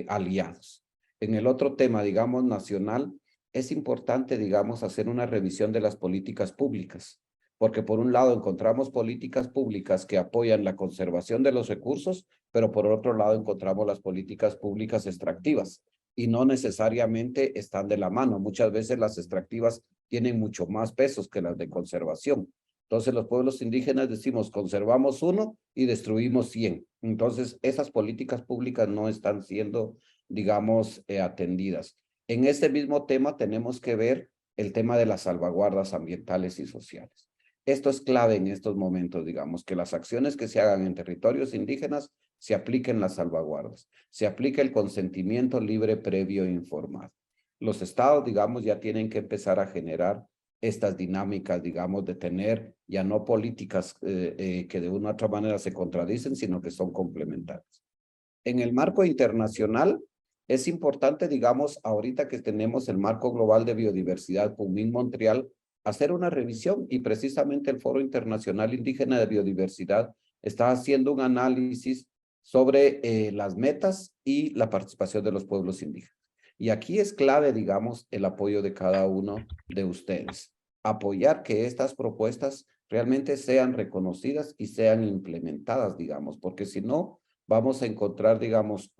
aliados. En el otro tema, digamos, nacional, es importante, digamos, hacer una revisión de las políticas públicas, porque por un lado encontramos políticas públicas que apoyan la conservación de los recursos, pero por otro lado encontramos las políticas públicas extractivas, y no necesariamente están de la mano. Muchas veces las extractivas tienen mucho más pesos que las de conservación. Entonces los pueblos indígenas decimos, conservamos 1 y destruimos 100. Entonces esas políticas públicas no están siendo, digamos, atendidas. En este mismo tema tenemos que ver el tema de las salvaguardas ambientales y sociales. Esto es clave en estos momentos, digamos, que las acciones que se hagan en territorios indígenas se apliquen las salvaguardas, se aplique el consentimiento libre, previo e informado. Los estados, digamos, ya tienen que empezar a generar estas dinámicas, digamos, de tener ya no políticas que de una u otra manera se contradicen, sino que son complementarias. En el marco internacional, es importante, digamos, ahorita que tenemos el marco global de biodiversidad, Kunming-Montreal, hacer una revisión, y precisamente el Foro Internacional Indígena de Biodiversidad está haciendo un análisis sobre las metas y la participación de los pueblos indígenas. Y aquí es clave, digamos, el apoyo de cada uno de ustedes. Apoyar que estas propuestas realmente sean reconocidas y sean implementadas, digamos, porque si no, vamos a encontrar, digamos,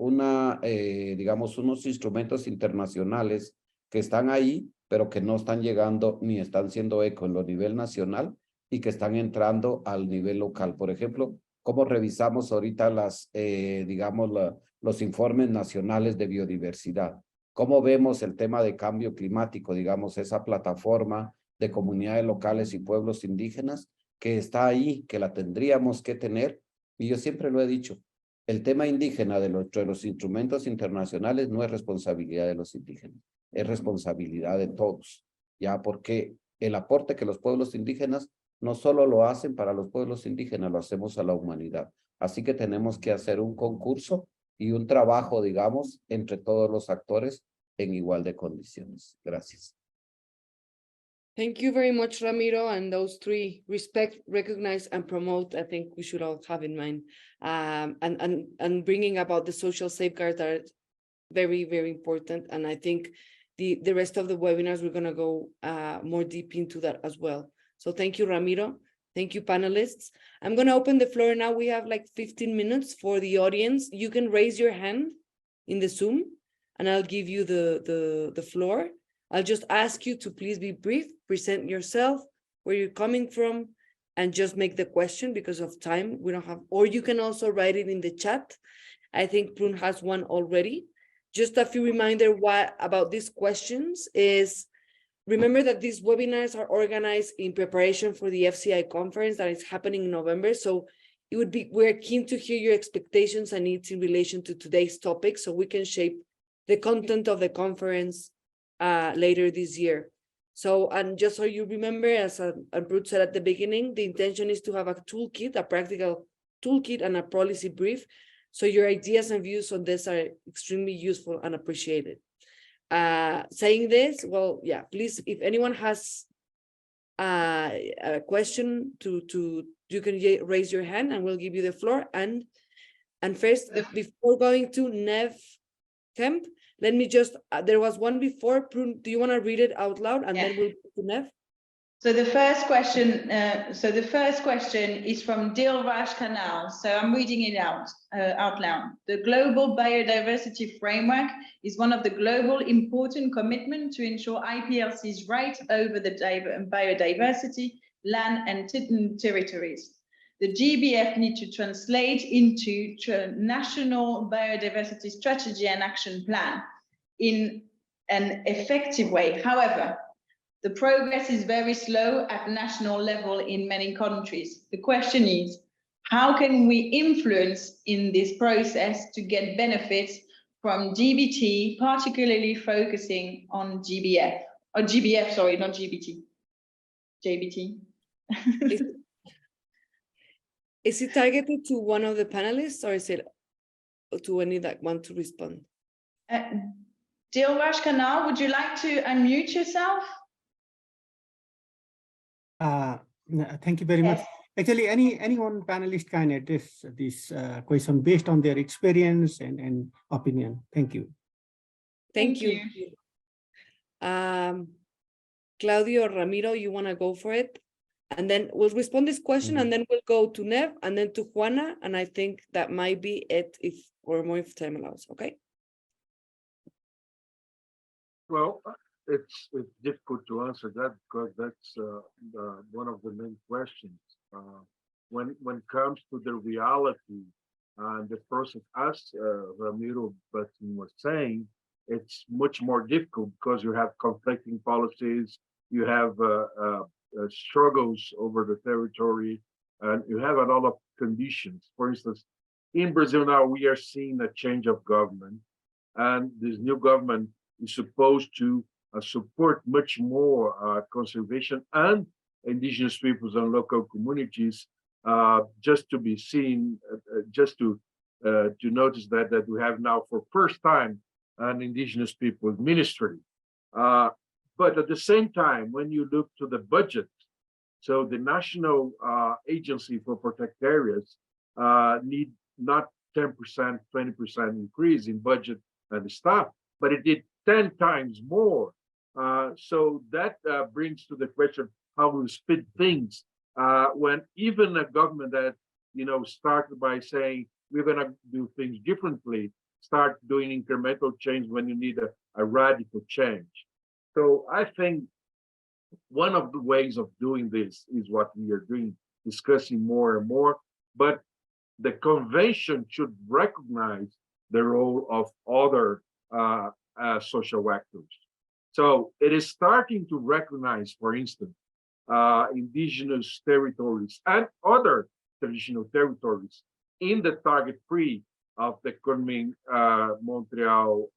digamos, unos instrumentos internacionales que están ahí, pero que no están llegando ni están siendo eco en lo nivel nacional y que están entrando al nivel local. Por ejemplo, ¿cómo revisamos ahorita digamos, los informes nacionales de biodiversidad? ¿Cómo vemos el tema de cambio climático, digamos, esa plataforma de comunidades locales y pueblos indígenas que está ahí, que la tendríamos que tener? Y yo siempre lo he dicho, el tema indígena de los instrumentos internacionales no es responsabilidad de los indígenas, es responsabilidad de todos, ya, porque el aporte que los pueblos indígenas no solo lo hacen para los pueblos indígenas, lo hacemos a la humanidad. Así que tenemos que hacer un concurso y un trabajo, digamos, entre todos los actores en igual de condiciones. Gracias. Thank you very much, Ramiro. And those three, respect, recognize, and promote, I think we should all have in mind. And bringing about the social safeguards are very, very important. And I think the rest of the webinars, we're going to go more deep into that as well. So thank you, Ramiro. Thank you, panelists. I'm going to open the floor now. We have like 15 minutes for the audience. You can raise your hand in the Zoom, and I'll give you the floor. I'll just ask you to please be brief, present yourself, where you're coming from, and just make the question because of time. We don't have, or you can also write it in the chat. I think Prun has one already. Just a few reminder about these questions is, remember that these webinars are organized in preparation for the FCI conference that is happening in November. So we're keen to hear your expectations and needs in relation to today's topic so we can shape the content of the conference later this year. So, and just so you remember, as Brut said at the beginning, the intention is to have a toolkit, a practical toolkit and a policy brief. So your ideas and views on this are extremely useful and appreciated. Saying this, well, yeah, please, if anyone has a question you can raise your hand and we'll give you the floor. And first, before going to Nev Kemp, let me just, there was one before, Prun, do you want to read it out loud and then we'll go to Nev? So the first question is from Dilraj Kanal. So I'm reading it out loud. The Global Biodiversity Framework is one of the global important commitment to ensure IPLCs right over the biodiversity, land and territories. The GBF need to translate into national biodiversity strategy and action plan in an effective way. However, the progress is very slow at national level in many countries. The question is, how can we influence in this process to get benefits from GBT, particularly focusing on GBF, or GBF, sorry, not GBT, JBT. Is it targeted to one of the panelists or is it to any that want to respond? Dilraj Kanal, would you like to unmute yourself? Thank you very much. Actually, any one panelist can address this question based on their experience and opinion. Thank you. Thank you. Cláudio or Ramiro, you want to go for it? And then we'll respond this question and then we'll go to Nev and then to Juana. And I think that might be it if time allows, okay? Well, it's difficult to answer that because that's one of the main questions. When it comes to the reality and the process, as Ramiro Batzin was saying, it's much more difficult because you have conflicting policies, you have struggles over the territory, and you have a lot of conditions. For instance, in Brazil now, we are seeing a change of government, and this new government is supposed to support much more conservation and indigenous peoples and local communities, just to be seen, just to notice that we have now for first time an indigenous people ministry. But at the same time, when you look to the budget, so the National Agency for Protected Areas need not 10%, 20% increase in budget and staff, but it did 10 times more. So that brings to the question how we speed things when even a government that, started by saying, we're going to do things differently, start doing incremental change when you need a radical change. So I think one of the ways of doing this is what we are doing, discussing more and more, but the convention should recognize the role of other social actors. So it is starting to recognize, for instance, indigenous territories and other traditional territories in the target 3 of the Kunming Montreal,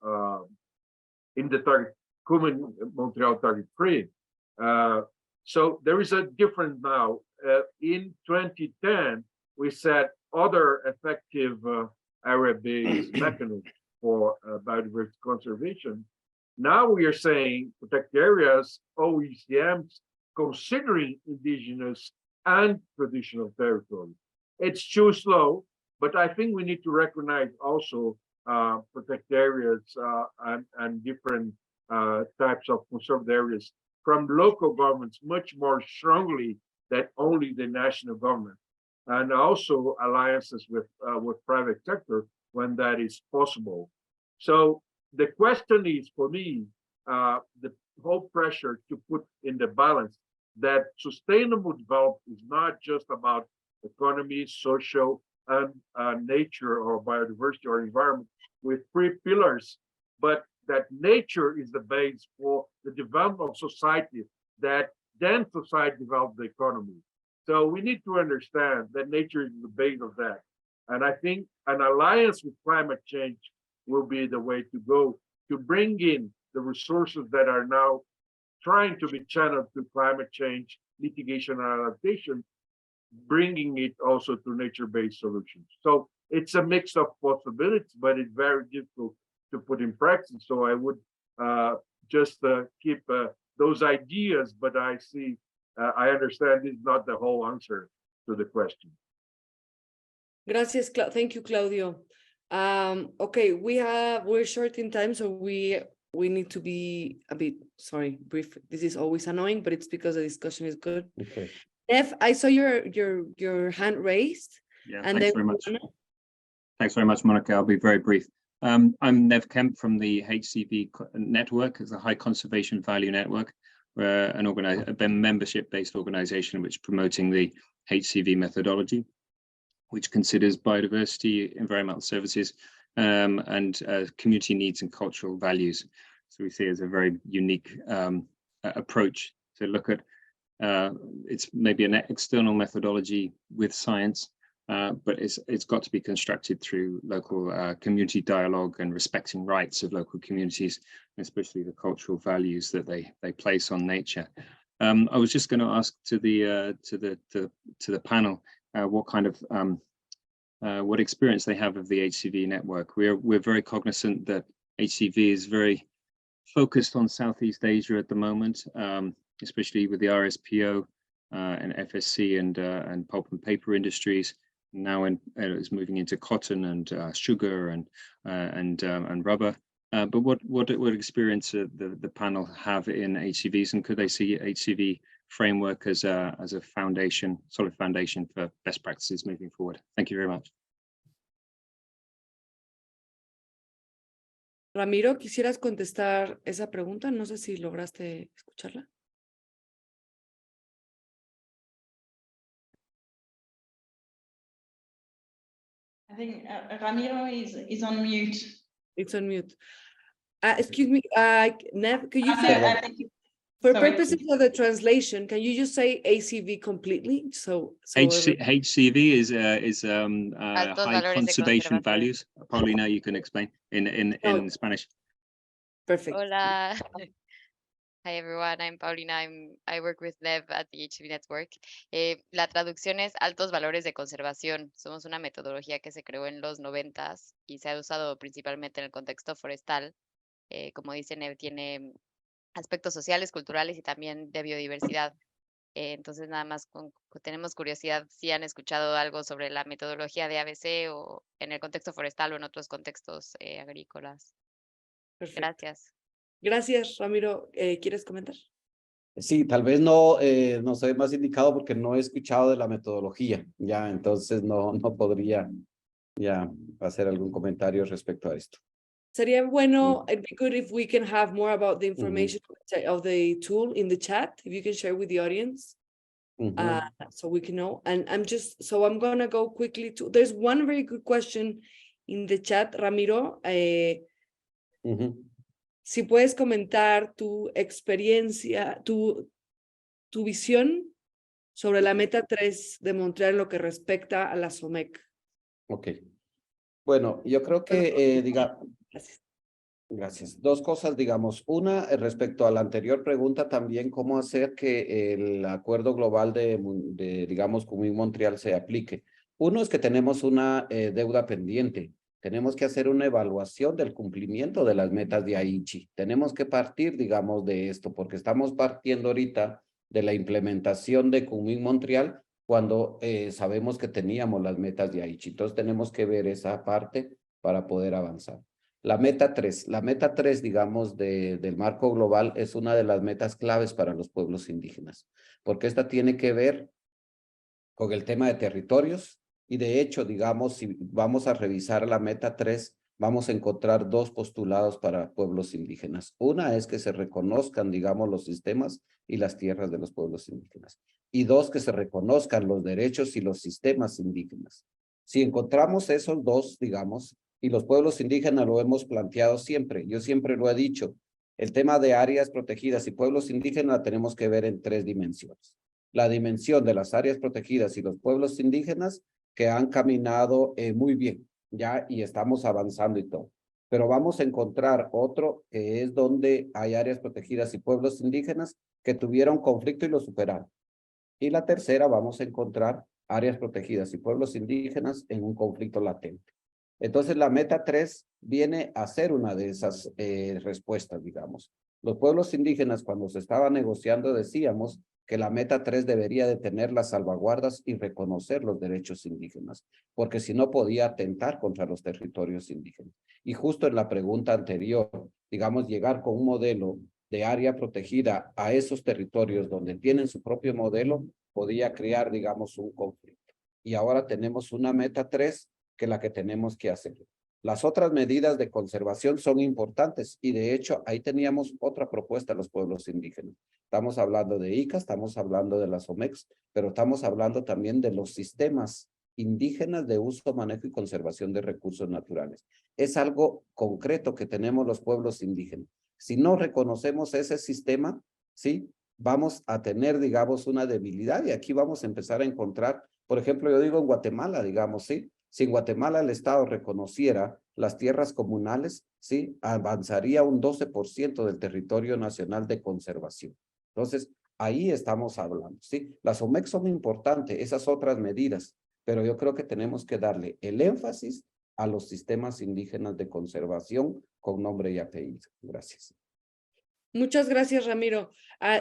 in the target Kunming Montreal target 3. So there is a difference now. In 2010, we set other effective area-based mechanisms for biodiversity conservation. Now we are saying protect areas, OECMs, considering indigenous and traditional territories. It's too slow, but I think we need to recognize also protect areas and different types of conserved areas from local governments much more strongly than only the national government, and also alliances with private sector when that is possible. So the question is, for me, the whole pressure to put in the balance that sustainable development is not just about economy, social, and nature or biodiversity or environment with 3 pillars, but that nature is the base for the development of society, that then society develops the economy. So we need to understand that nature is the base of that. And I think an alliance with climate change will be the way to go to bring in the resources that are now trying to be channeled to climate change, mitigation and adaptation, bringing it also to nature-based solutions. So it's a mix of possibilities, but it's very difficult to put in practice. So I would just keep those ideas, but I see, I understand it's not the whole answer to the question. Gracias, thank you, Cláudio. Okay, we're short in time, so we need to be a bit, brief. This is always annoying, but it's because the discussion is good. Okay. Nev, I saw your hand raised. Yeah, and thanks very much. Thanks very much, Mónica. I'll be very brief. I'm Nev Kemp from the HCV network. It's a high conservation value network. We're a membership-based organization which is promoting the HCV methodology, which considers biodiversity, environmental services, and community needs and cultural values. So we see it as a very unique approach to look at. It's maybe an external methodology with science, but it's got to be constructed through local community dialogue and respecting rights of local communities, especially the cultural values that they place on nature. I was just going to ask to the panel what kind of what experience they have of the HCV network. We're very cognizant that HCV is very focused on Southeast Asia at the moment, especially with the RSPO and FSC and pulp and paper industries. Now is moving into cotton and sugar and rubber. But what experience the panel have in HCVs, and could they see HCV framework as a foundation, solid foundation for best practices moving forward? Thank you very much. Ramiro, ¿quisieras contestar esa pregunta? No sé si lograste escucharla. I think Ramiro is on mute. It's on mute. Excuse me, Nev, could you say, for purposes of the translation, can you just say ACV completely? So HCV is high conservation values. Paulina, you can explain in Spanish. Perfect. Hola. Hi everyone, I'm Paulina. I work with Nev at the HCV Network. La traducción es altos valores de conservación. Somos una metodología que se creó en los 90s y se ha usado principalmente en el contexto forestal. Como dice Nev, tiene aspectos sociales, culturales y también de biodiversidad. Entonces nada más tenemos curiosidad si han escuchado algo sobre la metodología de ABC o en el contexto forestal o en otros contextos agrícolas. Perfecto. Gracias. Gracias, Ramiro. ¿Quieres comentar? Sí, tal vez no, no soy más indicado porque no he escuchado de la metodología, ya, entonces no podría ya hacer algún comentario respecto a esto. Sería bueno, it'd be good if we can have more about the Ujú, information of the tool in the chat, if you can share with the audience. ujú. So we can know. And I'm gonna go quickly to, there's one very good question in the chat, Ramiro. Ujú. Si puedes comentar tu experiencia, tu visión sobre la meta 3 de Montreal en lo que respecta a la SOMEC. Ok. Bueno, yo creo que, Gracias. gracias. Dos cosas, digamos. Una, respecto a la anterior pregunta también, cómo hacer que el acuerdo global de digamos, Montreal se aplique. Uno es que tenemos una deuda pendiente. Tenemos que hacer una evaluación del cumplimiento de las metas de Aichi. Tenemos que partir, digamos, de esto, porque estamos partiendo ahorita de la implementación de Montreal cuando sabemos que teníamos las metas de Aichi. Entonces tenemos que ver esa parte para poder avanzar. La meta 3, digamos, del marco global es una de las metas claves para los pueblos indígenas, porque esta tiene que ver con el tema de territorios y de hecho, digamos, si vamos a revisar la meta 3, vamos a encontrar dos postulados para pueblos indígenas. Una es que se reconozcan, digamos, los sistemas y las tierras de los pueblos indígenas. Y dos, que se reconozcan los derechos y los sistemas indígenas. Si encontramos esos dos, digamos, y los pueblos indígenas lo hemos planteado siempre, yo siempre lo he dicho, el tema de áreas protegidas y pueblos indígenas la tenemos que ver en tres dimensiones. La dimensión de las áreas protegidas y los pueblos indígenas que han caminado muy bien, ya, y estamos avanzando y todo. Pero vamos a encontrar otro que es donde hay áreas protegidas y pueblos indígenas que tuvieron conflicto y lo superaron. Y la tercera, vamos a encontrar áreas protegidas y pueblos indígenas en un conflicto latente. Entonces, la meta 3 viene a ser una de esas respuestas, digamos. Los pueblos indígenas, cuando se estaba negociando, decíamos que la meta 3 debería de tener las salvaguardas y reconocer los derechos indígenas, porque si no podía atentar contra los territorios indígenas. Y justo en la pregunta anterior, digamos, llegar con un modelo de área protegida a esos territorios donde tienen su propio modelo, podía crear, digamos, un conflicto. Y ahora tenemos una meta 3 que la que tenemos que hacer. Las otras medidas de conservación son importantes y de hecho ahí teníamos otra propuesta a los pueblos indígenas. Estamos hablando de ICA, estamos hablando de las OMEX, pero estamos hablando también de los sistemas indígenas de uso, manejo y conservación de recursos naturales. Es algo concreto que tenemos los pueblos indígenas. Si no reconocemos ese sistema, ¿sí? Vamos a tener, digamos, una debilidad y aquí vamos a empezar a encontrar, por ejemplo, yo digo en Guatemala, digamos, ¿sí? Si en Guatemala el Estado reconociera las tierras comunales, ¿sí? Avanzaría un 12% del territorio nacional de conservación. Entonces, ahí estamos hablando, ¿sí? Las OMEC son importantes, esas otras medidas, pero yo creo que tenemos que darle el énfasis a los sistemas indígenas de conservación con nombre y apellido. Gracias. Muchas gracias, Ramiro.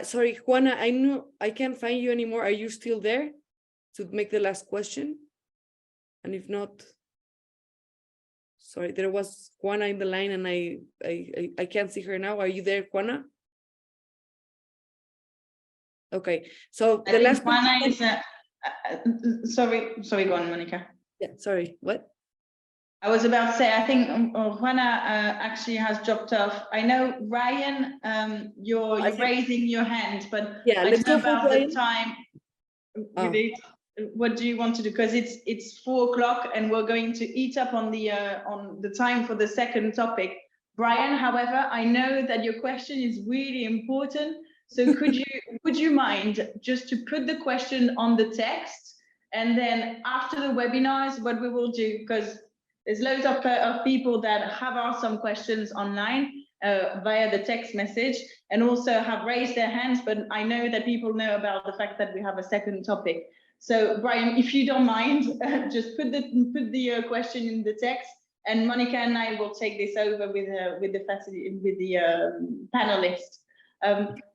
Sorry, Juana, I can't find you anymore. Are you still there to make the last question? And if not, sorry, there was Juana in the line and I can't see her now. Are you there, Juana? Okay, so the last Juana is, sorry, go on, Mónica. Yeah, sorry, what? I was about to say, I think Juana actually has dropped off. I know, Ryan, you're raising your hand, but yeah, I let's don't know go for about Ryan. the time. What do you want to do? Because it's 4 o'clock and we're going to eat up on the time for the second topic. Brian, however, I know that your question is really important. So would you mind just to put the question on the text, and then after the webinars, what we will do, because there's loads of people that have asked some questions online via the text message and also have raised their hands, but I know that people know about the fact that we have a second topic. So Brian, if you don't mind, just put the question in the text, and Monica and I will take this over with the panelist.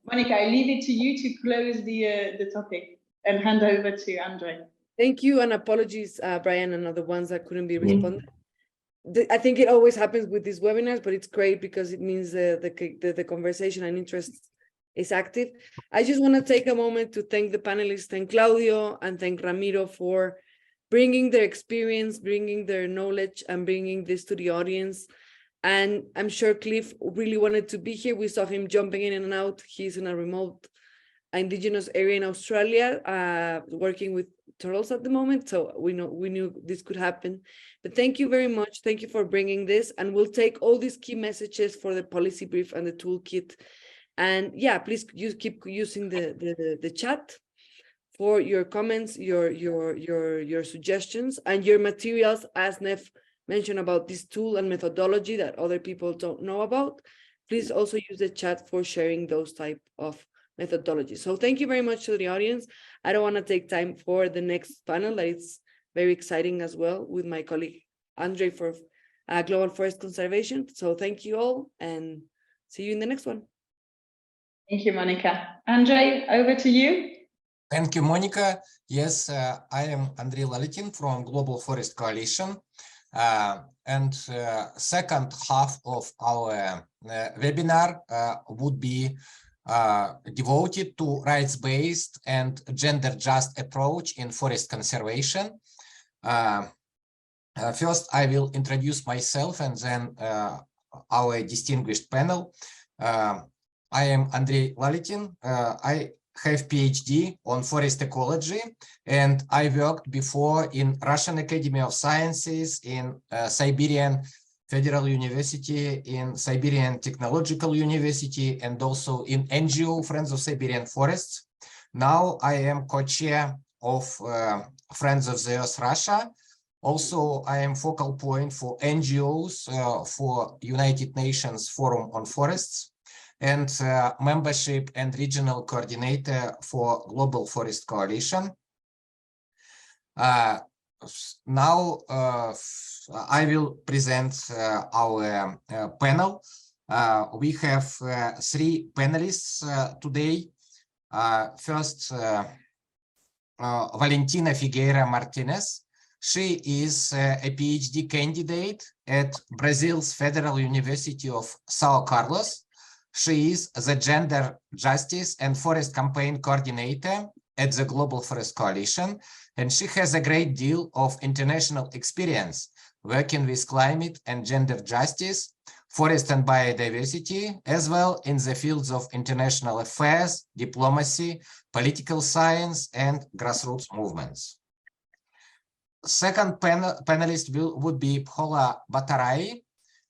Monica, I leave it to you to close the topic and hand over to Andrey. Thank you, and apologies, Brian, and other ones that couldn't be responded. I think it always happens with these webinars, but it's great because it means the conversation and interest is active. I just want to take a moment to thank the panelists, thank Cláudio and thank Ramiro for bringing their experience, bringing their knowledge, and bringing this to the audience. And I'm sure Cliff really wanted to be here. We saw him jumping in and out. He's in a remote indigenous area in Australia, working with turtles at the moment. So we knew this could happen. But thank you very much. Thank you for bringing this. And we'll take all these key messages for the policy brief and the toolkit. And yeah, please keep using the chat for your comments, your suggestions, and your materials, as Nev mentioned about this tool and methodology that other people don't know about. Please also use the chat for sharing those type of methodologies. So thank you very much to the audience. I don't want to take time for the next panel that is very exciting as well with my colleague Andrey for Global Forest Conservation. So thank you all and see you in the next one. Thank you, Mónica. Andrey, over to you. Thank you, Mónica. Yes, I am Andrey Laletin from Global Forest Coalition. And second half of our webinar would be devoted to rights-based and gender-just approach in forest conservation. First, I will introduce myself and then our distinguished panel. I am Andrey Laletin. I have PhD on forest ecology, and I worked before in Russian Academy of Sciences, in Siberian Federal University, in Siberian Technological University, and also in NGO, Friends of Siberian Forests. Now I am co-chair of Friends of the Earth Russia. Also, I am focal point for NGOs for United Nations Forum on Forests, and membership and regional coordinator for Global Forest Coalition. Now I will present our panel. We have three panelists today. First, Valentina Figuera Martinez. She is a PhD candidate at Brazil's Federal University of São Carlos. She is the Gender Justice and Forest Campaign Coordinator at the Global Forest Coalition, and she has a great deal of international experience working with climate and gender justice, forest and biodiversity, as well in the fields of international affairs, diplomacy, political science, and grassroots movements. Second panelist would be Bhola Bhattarai.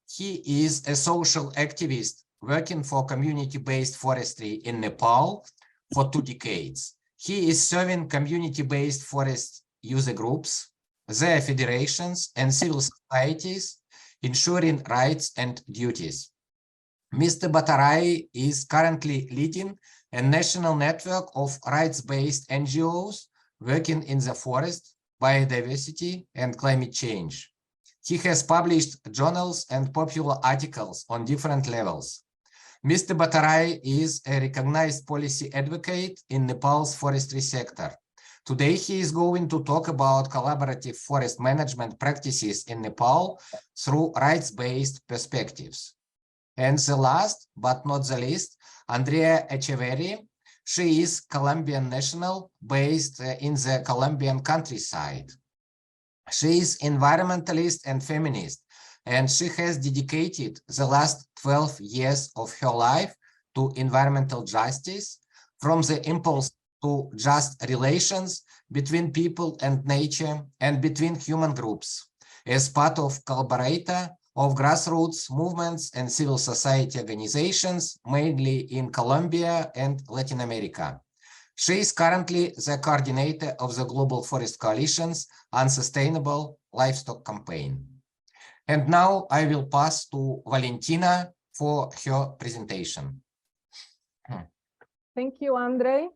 He is a social activist working for community-based forestry in Nepal for 2 decades. He is serving community-based forest user groups, their federations, and civil societies, ensuring rights and duties. Mr. Bhattarai is currently leading a national network of rights-based NGOs working in the forest, biodiversity, and climate change. He has published journals and popular articles on different levels. Mr. Bhattarai is a recognized policy advocate in Nepal's forestry sector. Today, he is going to talk about collaborative forest management practices in Nepal through rights-based perspectives. And the last, but not the least, Andrea Echeverri. She is Colombian national based in the Colombian countryside. She is environmentalist and feminist, and she has dedicated the last 12 years of her life to environmental justice, from the impulse to just relations between people and nature and between human groups, as part of collaborator of grassroots movements and civil society organizations, mainly in Colombia and Latin America. She is currently the coordinator of the Global Forest Coalition's Unsustainable Livestock Campaign. And now I will pass to Valentina for her presentation. Thank you, Andrey.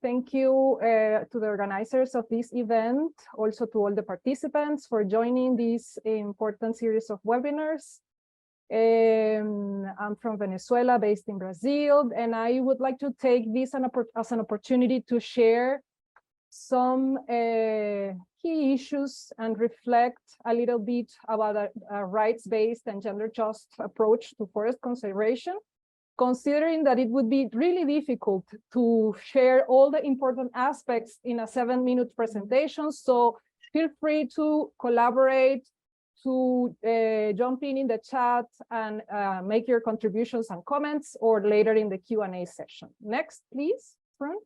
Thank you to the organizers of this event, also to all the participants for joining this important series of webinars. I'm from Venezuela, based in Brazil, and I would like to take this as an opportunity to share some key issues and reflect a little bit about a rights-based and gender-just approach to forest conservation. considering that it would be really difficult to share all the important aspects in a 7-minute presentation. So feel free to collaborate, to jump in the chat and make your contributions and comments, or later in the Q&A session. Next, please, Fran.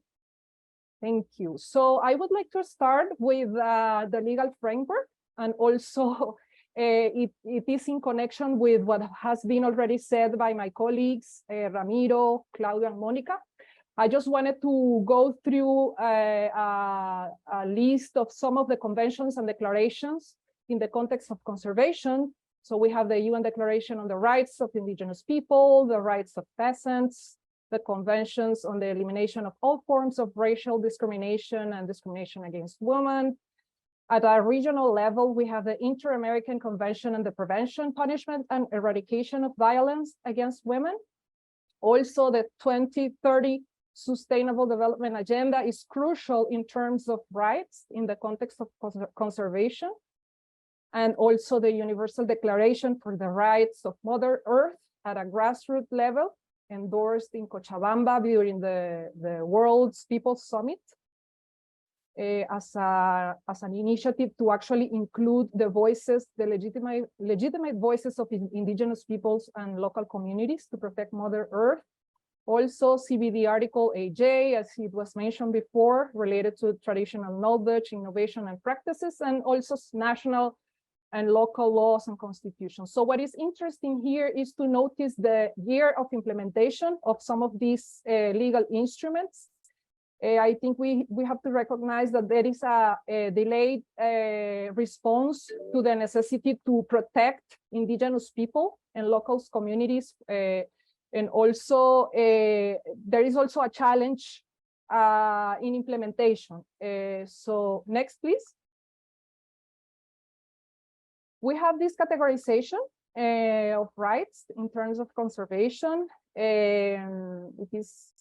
Thank you. So I would like to start with the legal framework, and also it is in connection with what has been already said by my colleagues, Ramiro, Cláudio, and Mónica. I just wanted to go through a list of some of the conventions and declarations in the context of conservation. So we have the UN Declaration on the Rights of Indigenous People, the Rights of Peasants, the conventions on the elimination of all forms of racial discrimination and discrimination against women. At a regional level, we have the Inter-American Convention on the Prevention, Punishment, and Eradication of Violence Against Women. Also, the 2030 Sustainable Development Agenda is crucial in terms of rights in the context of conservation. And also the Universal Declaration for the Rights of Mother Earth at a grassroots level, endorsed in Cochabamba during the World's People's Summit, as an initiative to actually include the voices, the legitimate voices of indigenous peoples and local communities to protect Mother Earth. Also, CBD Article AJ, as it was mentioned before, related to traditional knowledge, innovation, and practices, and also national and local laws and constitutions. So what is interesting here is to notice the year of implementation of some of these legal instruments. I think we have to recognize that there is a delayed response to the necessity to protect indigenous people and local communities. And also, there is also a challenge in implementation. So next, please. We have this categorization of rights in terms of conservation. It is,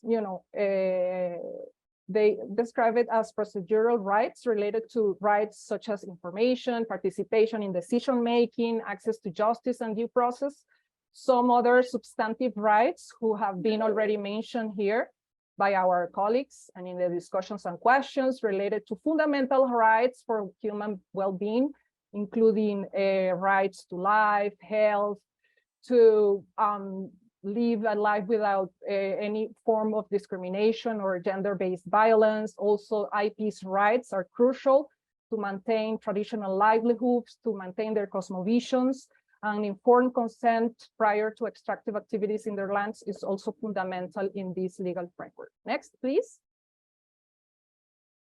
they describe it as procedural rights related to rights such as information, participation in decision-making, access to justice and due process. Some other substantive rights who have been already mentioned here by our colleagues and in the discussions and questions related to fundamental rights for human well-being, including rights to life, health, to live a life without any form of discrimination or gender-based violence. Also, IP's rights are crucial to maintain traditional livelihoods, to maintain their cosmovisions, and informed consent prior to extractive activities in their lands is also fundamental in this legal framework. Next, please.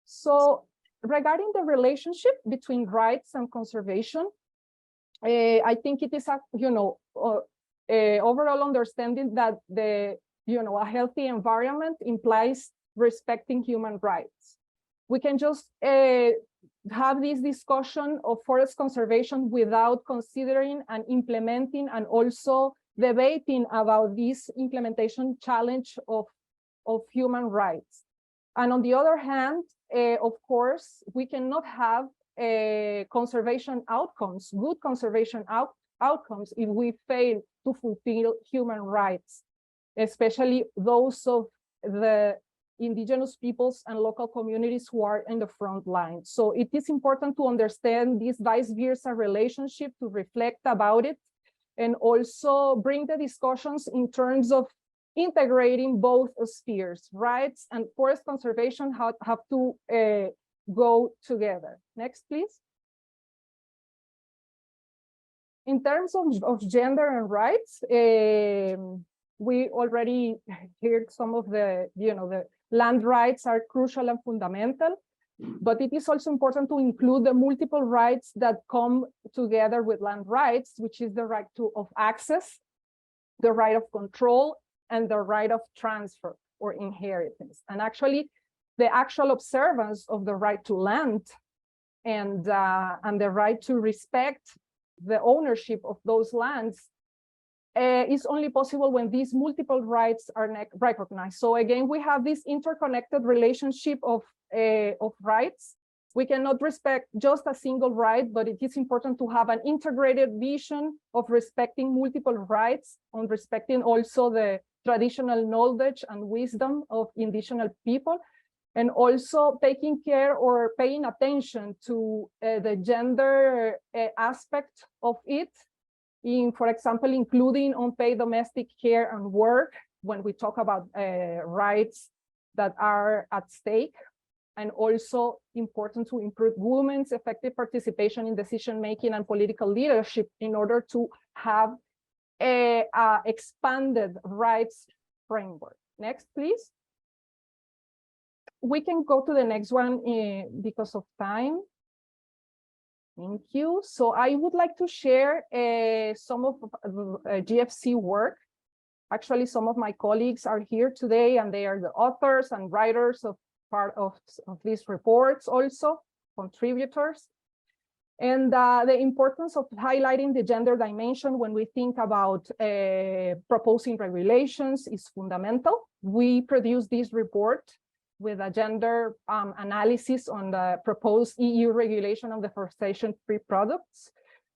So, regarding the relationship between rights and conservation, I think it is a overall understanding that a healthy environment implies respecting human rights. We can just have this discussion of forest conservation without considering and implementing and also debating about this implementation challenge of human rights. And on the other hand, of course, we cannot have conservation outcomes, good conservation outcomes, if we fail to fulfill human rights, especially those of the indigenous peoples and local communities who are in the front line. So it is important to understand this vice versa relationship, to reflect about it, and also bring the discussions in terms of integrating both spheres. Rights and forest conservation have to go together. Next, please. In terms of gender and rights, we already heard some of the land rights are crucial and fundamental, but it is also important to include the multiple rights that come together with land rights, which is the right of access, the right of control, and the right of transfer or inheritance. And actually, the actual observance of the right to land and the right to respect the ownership of those lands is only possible when these multiple rights are recognized. So again, we have this interconnected relationship of rights. We cannot respect just a single right, but it is important to have an integrated vision of respecting multiple rights, on respecting also the traditional knowledge and wisdom of indigenous people, and also taking care or paying attention to the gender aspect of it, in, for example, including unpaid domestic care and work when we talk about rights that are at stake, and also important to improve women's effective participation in decision-making and political leadership in order to have a expanded rights framework. Next, please. We can go to the next one because of time. Thank you. So I would like to share some of GFC work. Actually, some of my colleagues are here today, and they are the authors and writers of part of these reports, also contributors. And the importance of highlighting the gender dimension when we think about proposing regulations is fundamental. We produced this report with a gender analysis on the proposed EU regulation of deforestation-free products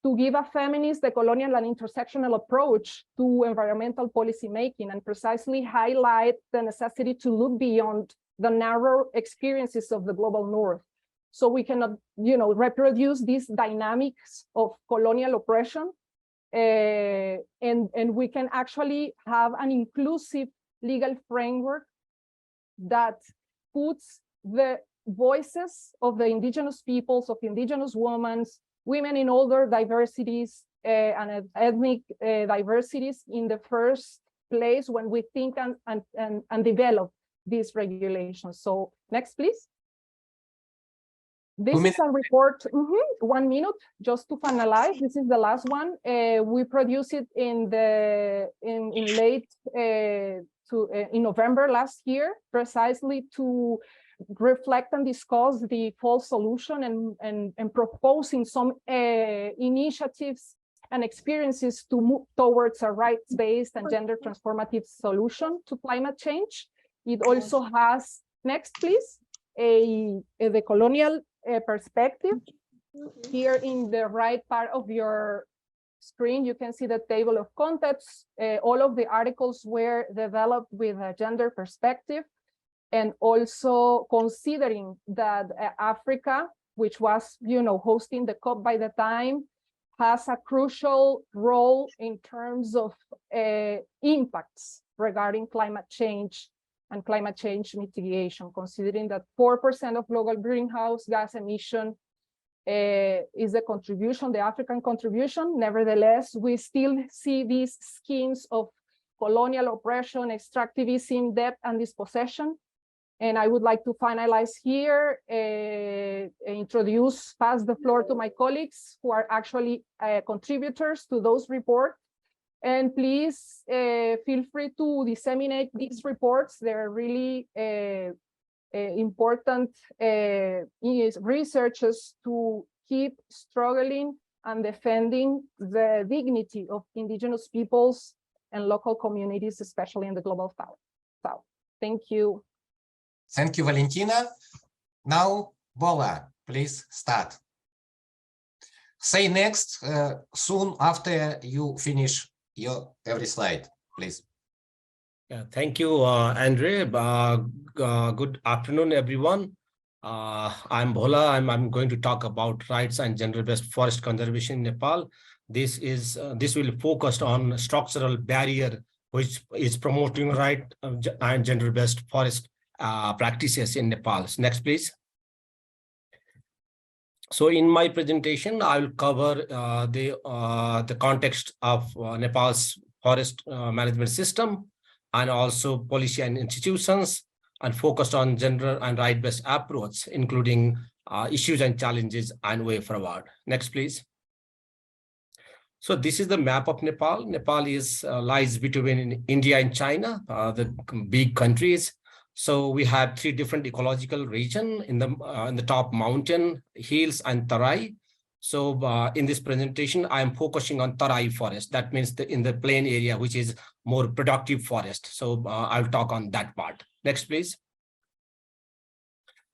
to give a feminist, decolonial, and intersectional approach to environmental policy making, and precisely highlight the necessity to look beyond the narrow experiences of the global north. So we cannot, reproduce these dynamics of colonial oppression, and we can actually have an inclusive legal framework that puts the voices of the indigenous peoples, of indigenous women in all their diversities and ethnic diversities in the first place when we think and develop these regulations. So next, please. This is a report, 1 minute, just to finalize. This is the last one. We produced it in late in November last year, precisely to reflect and discuss the false solution and proposing some initiatives and experiences to move towards a rights-based and gender transformative solution to climate change. It also has, next please, the colonial perspective. Here in the right part of your screen, you can see the table of contents. All of the articles were developed with a gender perspective, and also considering that Africa, which was, hosting the COP by the time, has a crucial role in terms of impacts regarding climate change and climate change mitigation, considering that 4% of global greenhouse gas emission is the contribution, the African contribution. Nevertheless, we still see these schemes of colonial oppression, extractivism, debt, and dispossession. And I would like to finalize here, pass the floor to my colleagues who are actually contributors to those reports. And please feel free to disseminate these reports. They're really important researchers to keep struggling and defending the dignity of indigenous peoples and local communities, especially in the global south. Thank you. Thank you, Valentina. Now, Bhola, please start. Say next soon after you finish your every slide, please. Yeah, thank you, Andrey. Good afternoon, everyone. I'm Bhola. I'm going to talk about rights and gender-based forest conservation in Nepal. This will focus on structural barrier, which is promoting right and gender-based forest practices in Nepal. Next, please. So in my presentation, I will cover the context of Nepal's forest management system, and also policy and institutions, and focused on gender and right-based approach, including issues and challenges and way forward. Next, please. So this is the map of Nepal. Nepal lies between India and China, the big countries. So we have 3 different ecological regions in the top: mountain, hills, and Tarai. So in this presentation, I am focusing on Tarai forest. That means in the plain area, which is more productive forest. So I'll talk on that part. Next, please.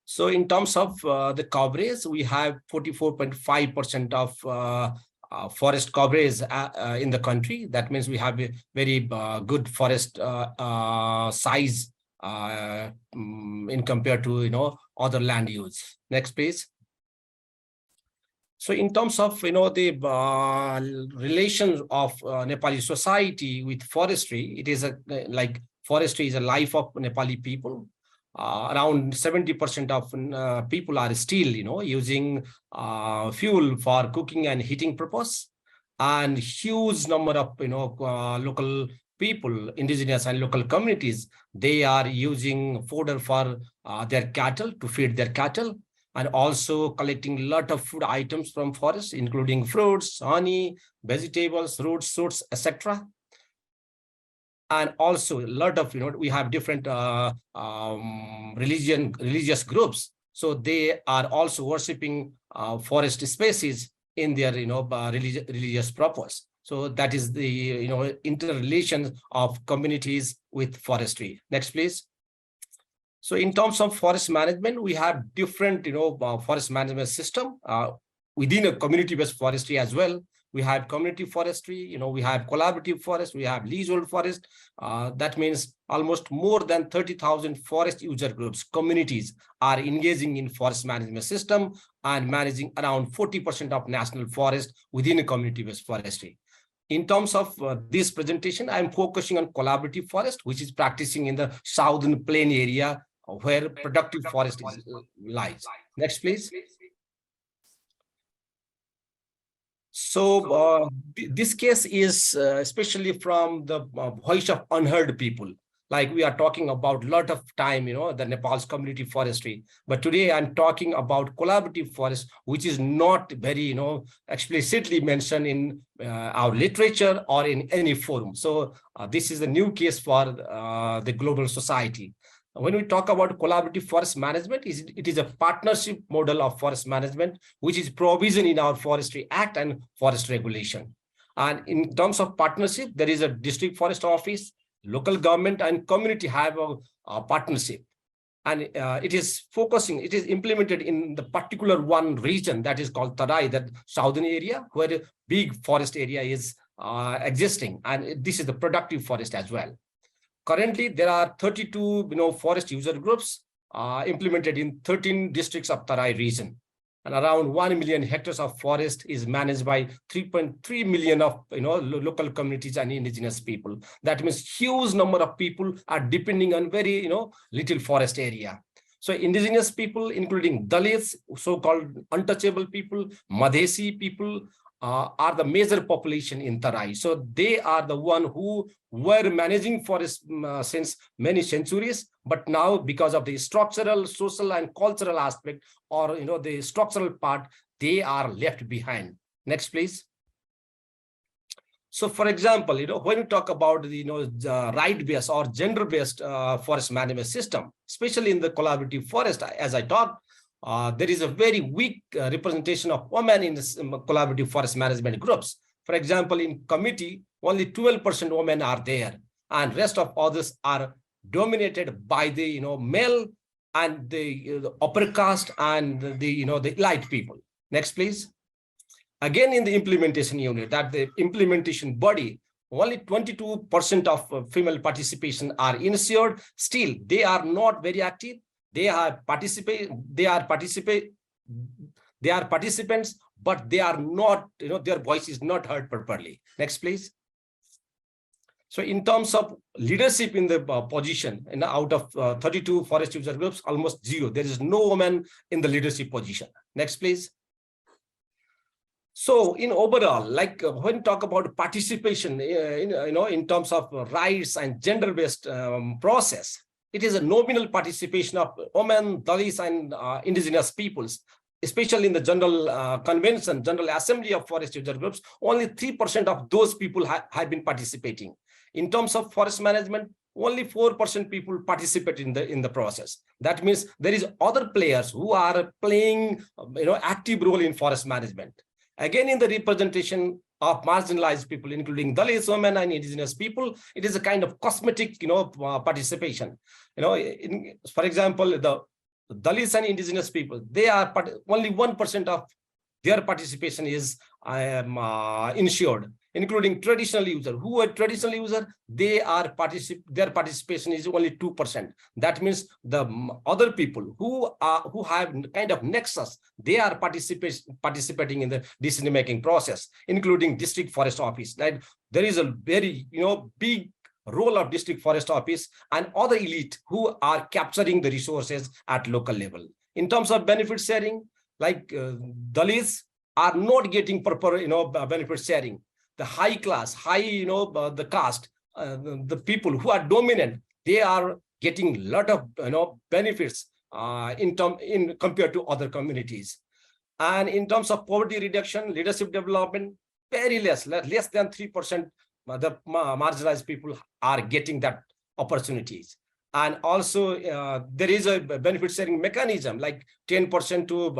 So in terms of the coverage, we have 44.5% of forest coverage in the country. That means we have a very good forest size in compared to other land use. Next, please. So in terms of the relation of Nepali society with forestry, it is like forestry is a life of Nepali people. Around 70% of people are still using fuel for cooking and heating purpose, and huge number of local people, indigenous and local communities, they are using fodder for their cattle, to feed their cattle, and also collecting a lot of food items from forests, including fruits, honey, vegetables, roots, fruits, etc. And also a lot of, we have different religious groups. So they are also worshipping forest species in their, religious purpose. So that is the, interrelation of communities with forestry. Next, please. So in terms of forest management, we have different, forest management system within a community-based forestry as well. We have community forestry, we have collaborative forest, we have leasehold forest. That means almost more than 30,000 forest user groups, communities are engaging in forest management system and managing around 40% of national forest within a community-based forestry. In terms of this presentation, I'm focusing on collaborative forest, which is practicing in the southern plain area where productive forest lies. Next, please. So this case is especially from the voice of unheard people. Like we are talking about a lot of time, the Nepal's community forestry. But today I'm talking about collaborative forest, which is not very, explicitly mentioned in our literature or in any forum. So this is a new case for the global society. When we talk about collaborative forest management, it is a partnership model of forest management, which is provisioned in our Forestry Act and forest regulation. And in terms of partnership, there is a district forest office, local government and community have a partnership. And it is implemented in the particular one region that is called Bhattarai, that southern area where a big forest area is existing. And this is the productive forest as well. Currently, there are 32 forest user groups implemented in 13 districts of Bhattarai region. And around 1 million hectares of forest is managed by 3.3 million of local communities and indigenous people. That means huge number of people are depending on very little forest area. So indigenous people, including Dalits, so-called untouchable people, Madhesi people, are the major population in Bhattarai. So they are the one who were managing forest since many centuries, but now because of the structural, social and cultural aspect, or the structural part, they are left behind. Next, please. So for example, when we talk about the right-based or gender-based forest management system, especially in the collaborative forest, as I talked, there is a very weak representation of women in this collaborative forest management groups. For example, in committee, only 12% women are there, and rest of others are dominated by the male and the upper caste and the elite people. Next, please. Again, in the implementation unit, that the implementation body, only 22% of female participation are ensured. Still, they are not very active. They are participants, but they are not, their voice is not heard properly. Next, please. So in terms of leadership in the position, and out of 32 forest user groups, almost zero. There is no woman in the leadership position. Next, please. So in overall, like when we talk about participation, in terms of rights and gender-based process, it is a nominal participation of women, Dalits, and indigenous peoples, especially in the General Convention, General Assembly of Forest User Groups. Only 3% of those people have been participating. In terms of forest management, only 4% people participate in the process. That means there is other players who are playing active role in forest management. Again, in the representation of marginalized people, including Dalits, women, and indigenous people, it is a kind of cosmetic, participation. For example, the Dalits and indigenous people, they are only 1% of their participation is insured, including traditional user. Who are traditional user? Their participation is only 2%. That means the other people who have kind of nexus, they are participating in the decision making process, including district forest office. Like there is a very big role of district forest office and other elite who are capturing the resources at local level. In terms of benefit sharing, like Dalits are not getting proper benefit sharing. The high class, the caste, the people who are dominant, they are getting a lot of benefits compared to other communities. And in terms of poverty reduction, leadership development, very less than 3%. The marginalized people are getting that opportunities. And also there is a benefit sharing mechanism, like 10% to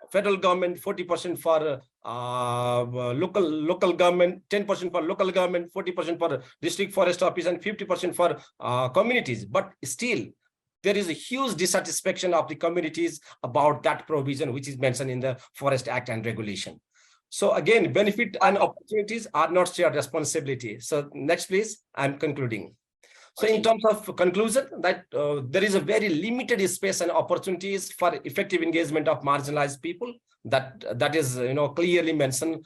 federal government, 40% for local government, 10% for local government, 40% for district forest office, and 50% for communities. But still, there is a huge dissatisfaction of the communities about that provision, which is mentioned in the Forest Act and regulation. So again, benefit and opportunities are not shared responsibility. So next, please, I'm concluding. So in terms of conclusion, that there is a very limited space and opportunities for effective engagement of marginalized people. That is clearly mentioned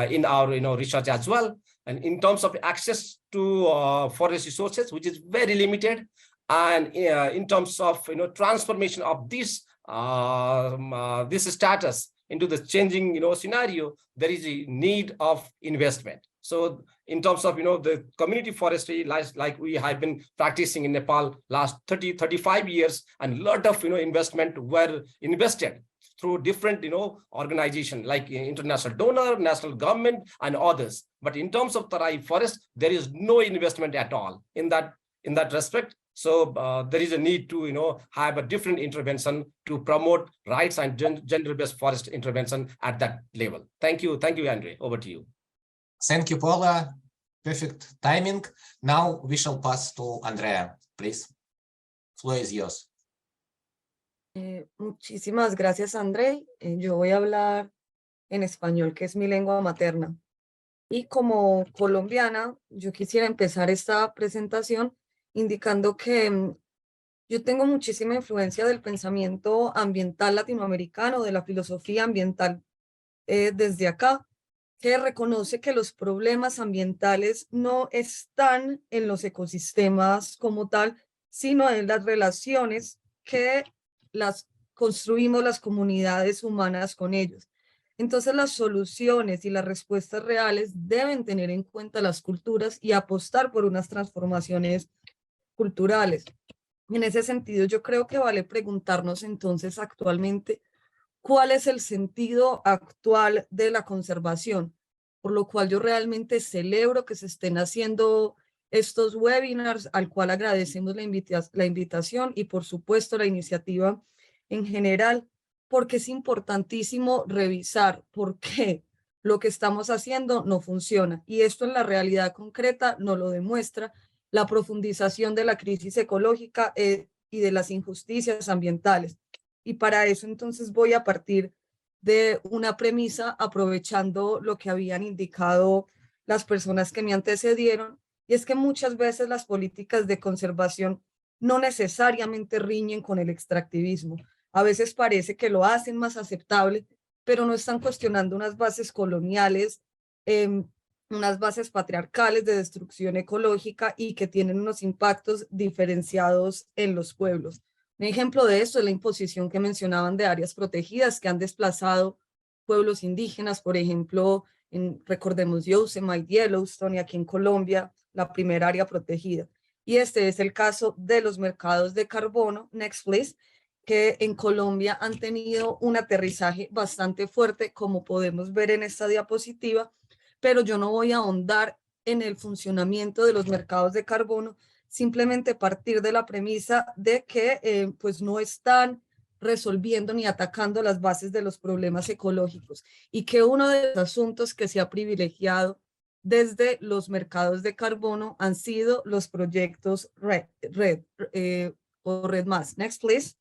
in our research as well. And in terms of access to forest resources, which is very limited, and in terms of transformation of this status into the changing changing there is a need of investment. So in terms of the community forestry, like we have been practicing in Nepal last 35 years, and a lot of investment were invested through different organizations like international donor, national government, and others. But in terms of Tarai forest, there is no investment at all in that respect. So there is a need to have a different intervention to promote rights and gender-based forest intervention at that level. Thank you, Andrey. Over to you. Thank you, Bhola. Perfect timing. Now we shall pass to Andrea, please. Floor is yours. Muchísimas gracias, Andrey. Yo voy a hablar en español, que es mi lengua materna. Y como colombiana, yo quisiera empezar esta presentación indicando que yo tengo muchísima influencia del pensamiento ambiental latinoamericano, de la filosofía ambiental desde acá, que reconoce que los problemas ambientales no están en los ecosistemas como tal, sino en las relaciones que las construimos las comunidades humanas con ellos. Entonces las soluciones y las respuestas reales deben tener en cuenta las culturas y apostar por unas transformaciones culturales. En ese sentido, yo creo que vale preguntarnos entonces actualmente cuál es el sentido actual de la conservación, por lo cual yo realmente celebro que se estén haciendo estos webinars, al cual agradecemos la invitación y por supuesto la iniciativa en general, porque es importantísimo revisar por qué lo que estamos haciendo no funciona. Y esto en la realidad concreta nos lo demuestra la profundización de la crisis ecológica y de las injusticias ambientales. Y para eso entonces voy a partir de una premisa aprovechando lo que habían indicado las personas que me antecedieron, y es que muchas veces las políticas de conservación no necesariamente riñen con el extractivismo. A veces parece que lo hacen más aceptable, pero no están cuestionando unas bases coloniales, unas bases patriarcales de destrucción ecológica y que tienen unos impactos diferenciados en los pueblos. Un ejemplo de esto es la imposición que mencionaban de áreas protegidas que han desplazado pueblos indígenas, por ejemplo, recordemos Yosemite, Yellowstone, y aquí en Colombia, la primera área protegida. Y este es el caso de los mercados de carbono, next please, que en Colombia han tenido un aterrizaje bastante fuerte, como podemos ver en esta diapositiva, pero yo no voy a ahondar en el funcionamiento de los mercados de carbono, simplemente partir de la premisa de que pues no están resolviendo ni atacando las bases de los problemas ecológicos, y que uno de los asuntos que se ha privilegiado desde los mercados de carbono han sido los proyectos Red más. Next, please.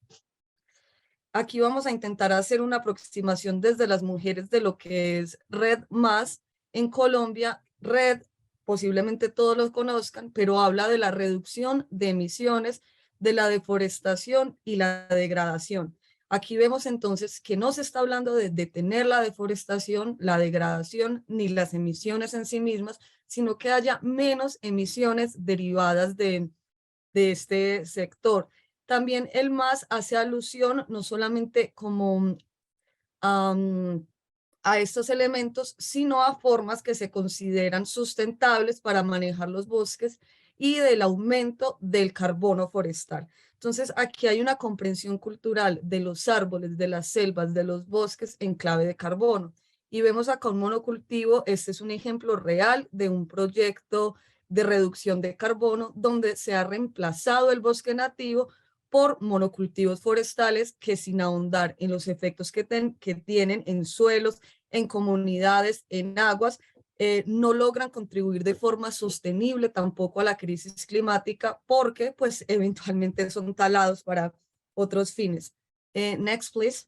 aquí vamos a intentar hacer una aproximación desde las mujeres de lo que es Red Más en Colombia. Red, posiblemente todos lo conozcan, pero habla de la reducción de emisiones, de la deforestación y la degradación. Aquí vemos entonces que no se está hablando de detener la deforestación, la degradación, ni las emisiones en sí mismas, sino que haya menos emisiones derivadas de este sector. También el más hace alusión no solamente como a estos elementos, sino a formas que se consideran sustentables para manejar los bosques y del aumento del carbono forestal. Entonces, aquí hay una comprensión cultural de los árboles, de las selvas, de los bosques en clave de carbono. Y vemos acá un monocultivo. Este es un ejemplo real de un proyecto de reducción de carbono donde se ha reemplazado el bosque nativo por monocultivos forestales que, sin ahondar en los efectos que tienen en suelos, en comunidades, en aguas, no logran contribuir de forma sostenible tampoco a la crisis climática porque pues eventualmente son talados para otros fines. Next, please.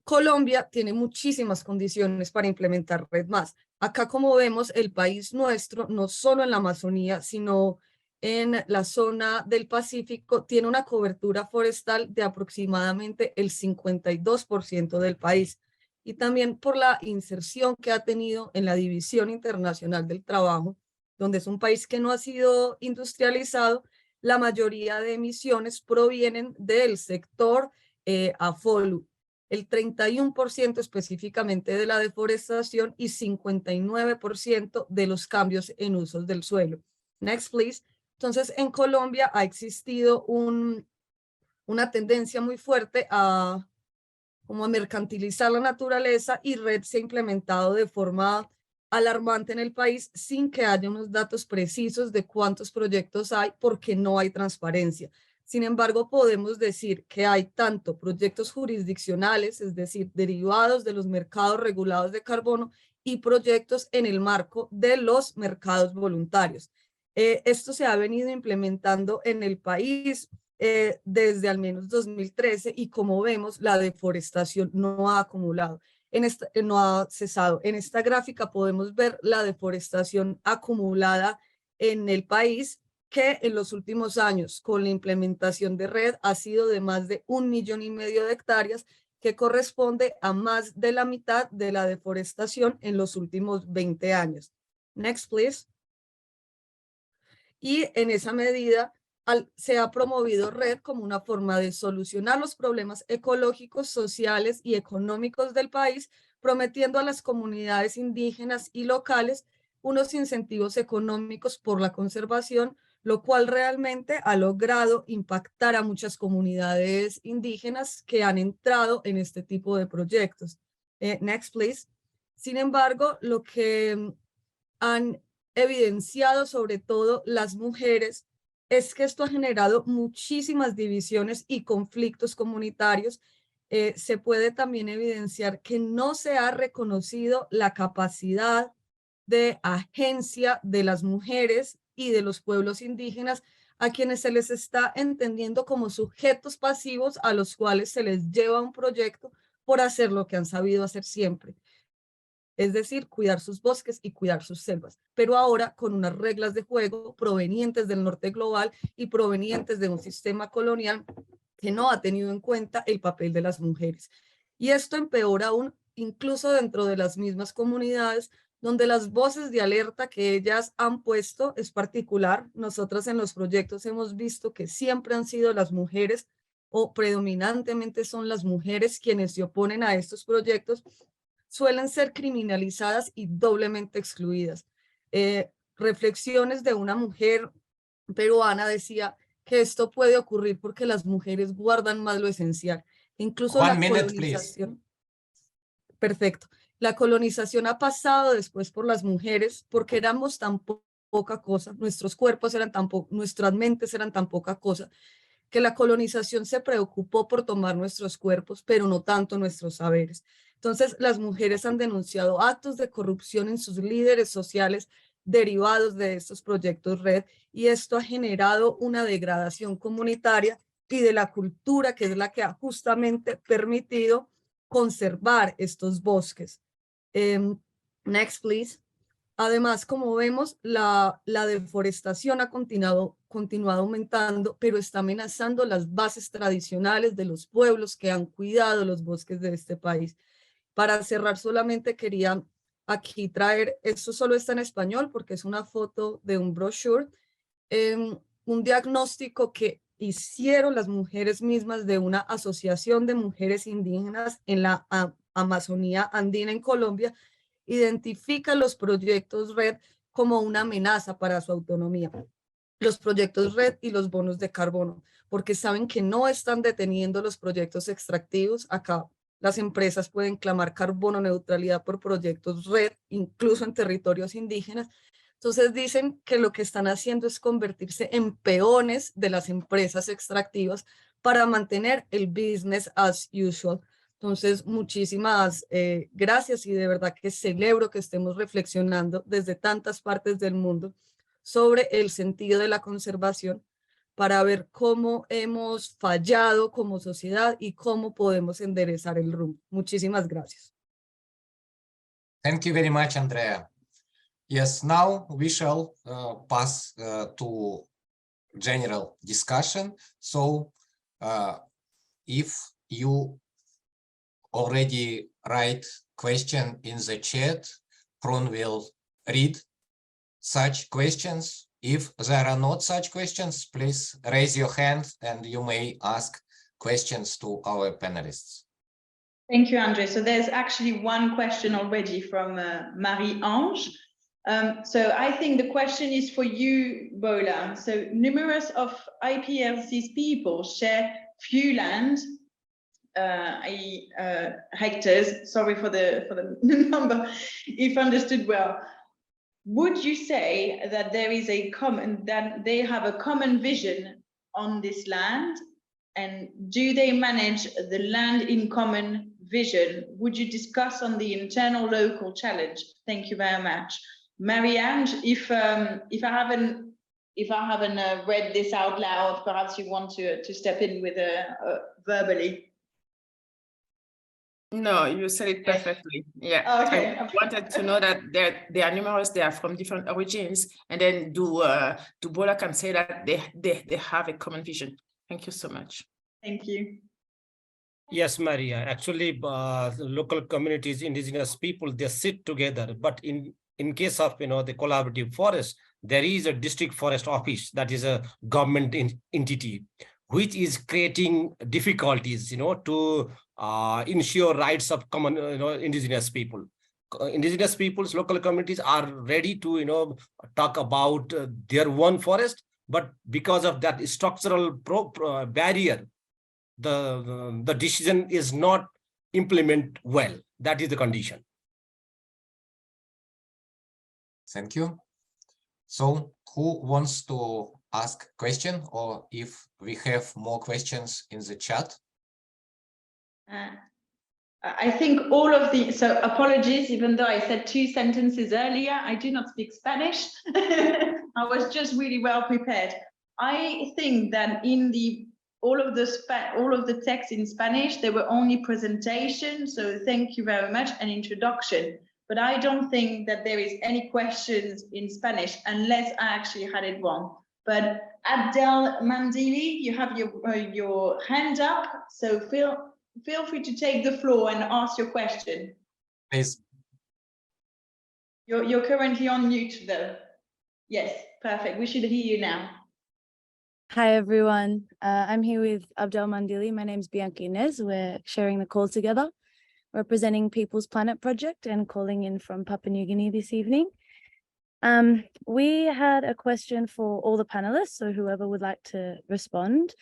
Colombia tiene muchísimas condiciones para implementar Red Más. Acá, como vemos, el país nuestro, no solo en la Amazonía, sino en la zona del Pacífico, tiene una cobertura forestal de aproximadamente el 52% del país. Y también por la inserción que ha tenido en la División Internacional del Trabajo, donde es un país que no ha sido industrializado, la mayoría de emisiones provienen del sector AFOLU. El 31% específicamente de la deforestación y 59% de los cambios en usos del suelo. Next, please. Entonces, en Colombia ha existido una tendencia muy fuerte como a mercantilizar la naturaleza, y Red se ha implementado de forma alarmante en el país sin que haya unos datos precisos de cuántos proyectos hay porque no hay transparencia. Sin embargo, podemos decir que hay tanto proyectos jurisdiccionales, es decir, derivados de los mercados regulados de carbono, y proyectos en el marco de los mercados voluntarios. Esto se ha venido implementando en el país desde al menos 2013 y, como vemos, la deforestación no ha acumulado, no ha cesado. En esta gráfica podemos ver la deforestación acumulada en el país, que en los últimos años, con la implementación de Red, ha sido de más de 1,5 millones de hectáreas, que corresponde a más de la mitad de la deforestación en los últimos 20 años. Next, please. Y en esa medida se ha promovido Red como una forma de solucionar los problemas ecológicos, sociales y económicos del país, prometiendo a las comunidades indígenas y locales unos incentivos económicos por la conservación, lo cual realmente ha logrado impactar a muchas comunidades indígenas que han entrado en este tipo de proyectos. Next, please. Sin embargo, lo que han evidenciado sobre todo las mujeres es que esto ha generado muchísimas divisiones y conflictos comunitarios. Se puede también evidenciar que no se ha reconocido la capacidad de agencia de las mujeres y de los pueblos indígenas, a quienes se les está entendiendo como sujetos pasivos a los cuales se les lleva un proyecto por hacer lo que han sabido hacer siempre. Es decir, cuidar sus bosques y cuidar sus selvas, pero ahora con unas reglas de juego provenientes del norte global y provenientes de un sistema colonial que no ha tenido en cuenta el papel de las mujeres. Y esto empeora aún incluso dentro de las mismas comunidades, donde las voces de alerta que ellas han puesto es particular. Nosotras en los proyectos hemos visto que siempre han sido las mujeres, o predominantemente son las mujeres, quienes se oponen a estos proyectos, suelen ser criminalizadas y doblemente excluidas. Reflexiones de una mujer peruana decía que esto puede ocurrir porque las mujeres guardan más lo esencial. Incluso la colonización. Perfecto. La colonización ha pasado después por las mujeres porque éramos tan poca cosa, nuestros cuerpos eran tan nuestras mentes eran tan poca cosa, que la colonización se preocupó por tomar nuestros cuerpos, pero no tanto nuestros saberes. Entonces, las mujeres han denunciado actos de corrupción en sus líderes sociales derivados de estos proyectos Red, y esto ha generado una degradación comunitaria y de la cultura, que es la que ha justamente permitido conservar estos bosques. Next, please. Además, como vemos, la deforestación ha continuado aumentando, pero está amenazando las bases tradicionales de los pueblos que han cuidado los bosques de este país. Para cerrar, solamente quería aquí traer, esto solo está en español porque es una foto de un brochure, un diagnóstico que hicieron las mujeres mismas de una asociación de mujeres indígenas en la Amazonía andina en Colombia. Identifica los proyectos red como una amenaza para su autonomía. Los proyectos red y los bonos de carbono, porque saben que no están deteniendo los proyectos extractivos. Acá las empresas pueden clamar carbono neutralidad por proyectos red, incluso en territorios indígenas. Entonces dicen que lo que están haciendo es convertirse en peones de las empresas extractivas para mantener el business as usual. Entonces, muchísimas gracias y de verdad que celebro que estemos reflexionando desde tantas partes del mundo sobre el sentido de la conservación para ver cómo hemos fallado como sociedad y cómo podemos enderezar el rumbo. Muchísimas gracias. Thank you very much, Andrea. Yes, now we shall pass to general discussion. So if you already write question in the chat, Prun will read such questions. If there are not such questions, please raise your hand and you may ask questions to our panelists. Thank you, Andrey. So there's actually one question already from Marie-Ange. So I think the question is for you, Bhola. So numerous of IPLCs people share few land, hectares, sorry for the number, if understood well. Would you say that there is that they have a common vision on this land? And do they manage the land in common vision? Would you discuss on the internal local challenge? Thank you very much. Marie-Ange, if I haven't read this out loud, perhaps you want to step in with verbally. No, you said it perfectly. Yeah. Okay. I wanted to know that they are numerous, they are from different origins, and then Bhola can say that they have a common vision. Thank you so much. Thank you. Yes, Maria. Actually, local communities, indigenous people, they sit together. But in case of the collaborative forest, there is a district forest office that is a government entity, which is creating difficulties, to ensure rights of common, indigenous people. Indigenous peoples, local communities are ready to, talk about their own forest, but because of that structural barrier, the decision is not implemented well. That is the condition. Thank you. So who wants to ask question, or if we have more questions in the chat? I think all of so apologies, even though I said 2 sentences earlier, I do not speak Spanish. I was just really well prepared. I think that in all of the text in Spanish, there were only presentations. So thank you very much, and introduction. But I don't think that there is any questions in Spanish unless I actually had it wrong. But Abdel Mandili, you have your hand up. So feel free to take the floor and ask your question. Please. You're currently on mute though. Yes, perfect. We should hear you now. Hi, everyone. I'm here with Abdel Mandili. My name's Bianca Inez. We're sharing the call together, representing People's Planet Project and calling in from Papua New Guinea this evening. We had a question for all the panelists, so whoever would like to respond.